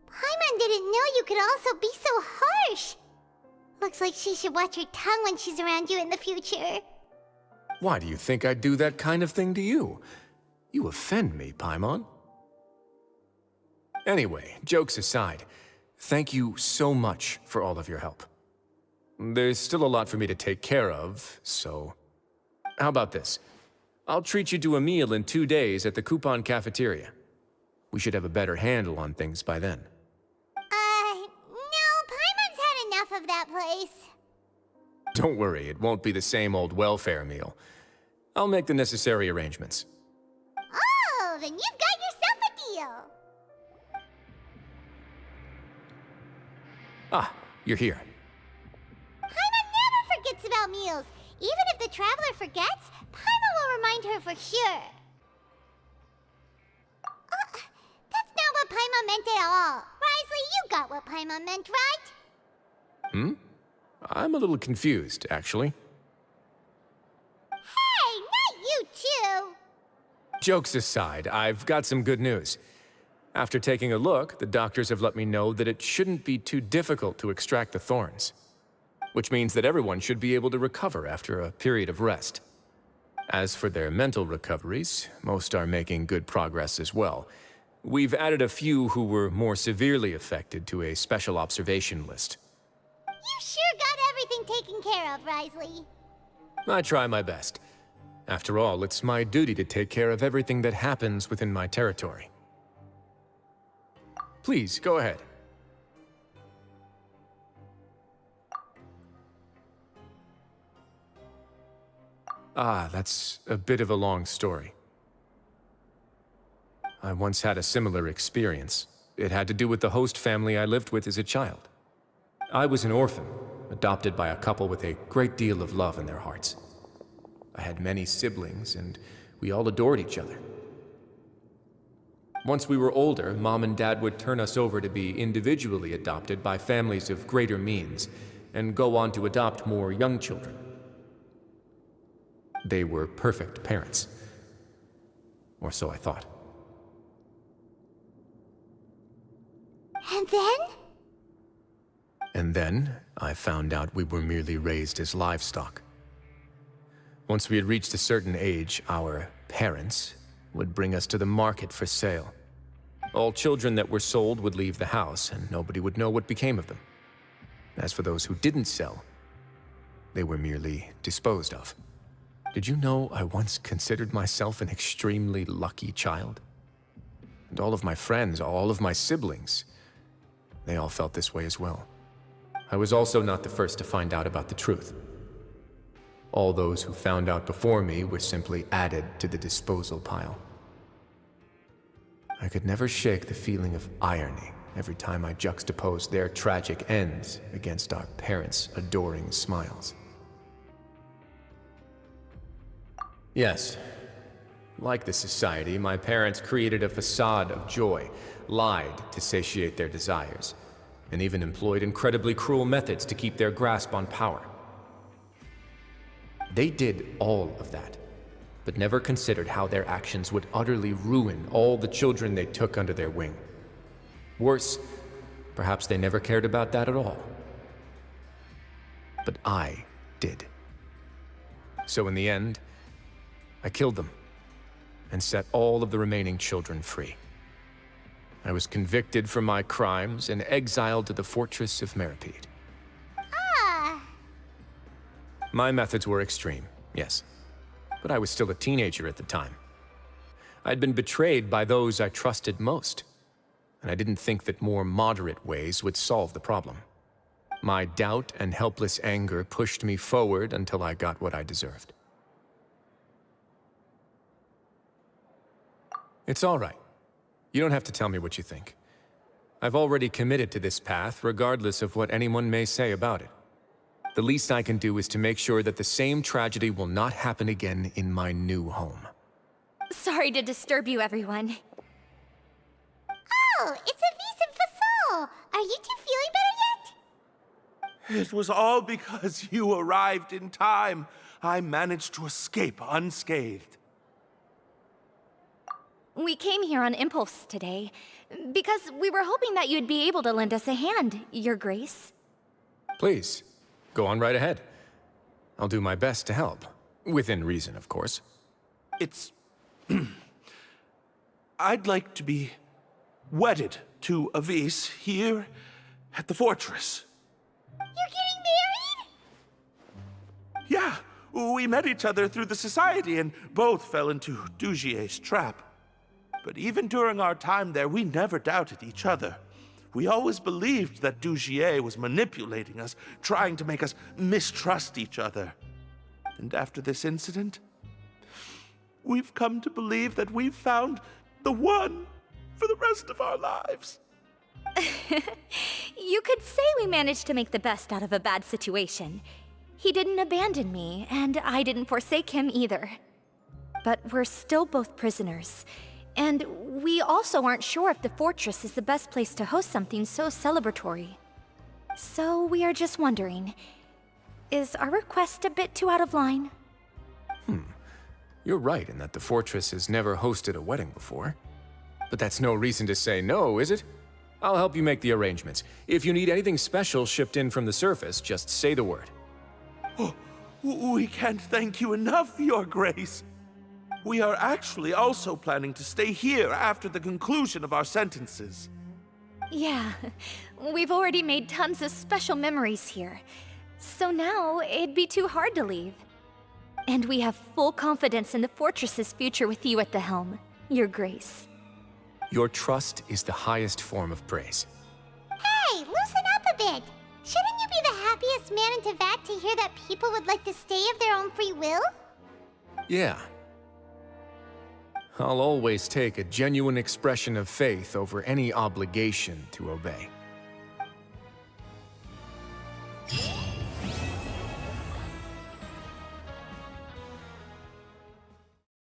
[SPEAKER 1] Paimon didn't know you could also be so harsh. Looks like she should watch her tongue when she's around you in the future.
[SPEAKER 5] Why do you think I'd do that kind of thing to you? You offend me, Paimon. Anyway, jokes aside, thank you so much for all of your help. There's still a lot for me to take care of, so... How about this? I'll treat you to a meal in 2 days at the Coupon Cafeteria. We should have a better handle on things by then.
[SPEAKER 1] No, Paimon's had enough of that place.
[SPEAKER 5] Don't worry, it won't be the same old welfare meal. I'll make the necessary arrangements.
[SPEAKER 1] Oh, then you've got yourself a deal.
[SPEAKER 5] Ah, you're here.
[SPEAKER 1] Paimon never forgets about meals. Even if the Traveler forgets, Paimon will remind her for sure. That's not meant at all. Wriothesley, you got what Paimon meant, right?
[SPEAKER 5] I'm a little confused, actually.
[SPEAKER 1] Hey, not you too!
[SPEAKER 5] Jokes aside, I've got some good news. After taking a look, the doctors have let me know that it shouldn't be too difficult to extract the thorns. Which means that everyone should be able to recover after a period of rest. As for their mental recoveries, most are making good progress as well. We've added a few who were more severely affected to a special observation list.
[SPEAKER 1] You sure got everything taken care of, Wriothesley.
[SPEAKER 5] I try my best. After all, it's my duty to take care of everything that happens within my territory. Please, go ahead. That's a bit of a long story. I once had a similar experience. It had to do with the host family I lived with as a child. I was an orphan, adopted by a couple with a great deal of love in their hearts. I had many siblings, and we all adored each other. Once we were older, Mom and Dad would turn us over to be individually adopted by families of greater means, and go on to adopt more young children. They were perfect parents. Or so I thought.
[SPEAKER 1] And then?
[SPEAKER 5] And then, I found out we were merely raised as livestock. Once we had reached a certain age, our parents would bring us to the market for sale. All children that were sold would leave the house, and nobody would know what became of them. As for those who didn't sell, they were merely disposed of. Did you know I once considered myself an extremely lucky child? And all of my friends, all of my siblings, they all felt this way as well. I was also not the first to find out about the truth. All those who found out before me were simply added to the disposal pile. I could never shake the feeling of irony every time I juxtaposed their tragic ends against our parents' adoring smiles. Yes, like the society, my parents created a facade of joy, lied to satiate their desires, and even employed incredibly cruel methods to keep their grasp on power. They did all of that, but never considered how their actions would utterly ruin all the children they took under their wing. Worse, perhaps they never cared about that at all. But I did. So in the end, I killed them and set all of the remaining children free. I was convicted for my crimes and exiled to the fortress of Meripede. My methods were extreme, yes, but I was still a teenager at the time. I'd been betrayed by those I trusted most, and I didn't think that more moderate ways would solve the problem. My doubt and helpless anger pushed me forward until I got what I deserved. It's all right. You don't have to tell me what you think. I've already committed to this path, regardless of what anyone may say about it. The least I can do is to make sure that the same tragedy will not happen again in my new home.
[SPEAKER 13] Sorry to disturb you, everyone.
[SPEAKER 1] Oh, it's a vis and fasol. Are you two feeling better yet?
[SPEAKER 4] It was all because you arrived in time. I managed to escape unscathed.
[SPEAKER 13] We came here on impulse today, because we were hoping that you'd be able to lend us a hand, Your Grace.
[SPEAKER 5] Please, go on right ahead. I'll do my best to help. Within reason, of course.
[SPEAKER 4] It's... I'd like to be wedded to Avis here at the fortress.
[SPEAKER 1] You're getting married?
[SPEAKER 4] Yeah, we met each other through the society and both fell into Dugier's trap. But even during our time there, we never doubted each other. We always believed that Dugier was manipulating us, trying to make us mistrust each other. And after this incident, we've come to believe that we've found the one for the rest of our lives.
[SPEAKER 13] You could say we managed to make the best out of a bad situation. He didn't abandon me, and I didn't forsake him either. But we're still both prisoners. And we also aren't sure if the fortress is the best place to host something so celebratory. So we are just wondering, is our request a bit too out of line?
[SPEAKER 5] You're right in that the fortress has never hosted a wedding before. But that's no reason to say no, is it? I'll help you make the arrangements. If you need anything special shipped in from the surface, just say the word.
[SPEAKER 4] Oh, we can't thank you enough, Your Grace. We are actually also planning to stay here after the conclusion of our sentences.
[SPEAKER 13] Yeah, we've already made tons of special memories here. So now, it'd be too hard to leave. And we have full confidence in the fortress's future with you at the helm, Your Grace.
[SPEAKER 5] Your trust is the highest form of praise.
[SPEAKER 1] Hey, loosen up a bit. Shouldn't you be the happiest man in Teyvat to hear that people would like to stay of their own free will?
[SPEAKER 5] Yeah. I'll always take a genuine expression of faith over any obligation to obey.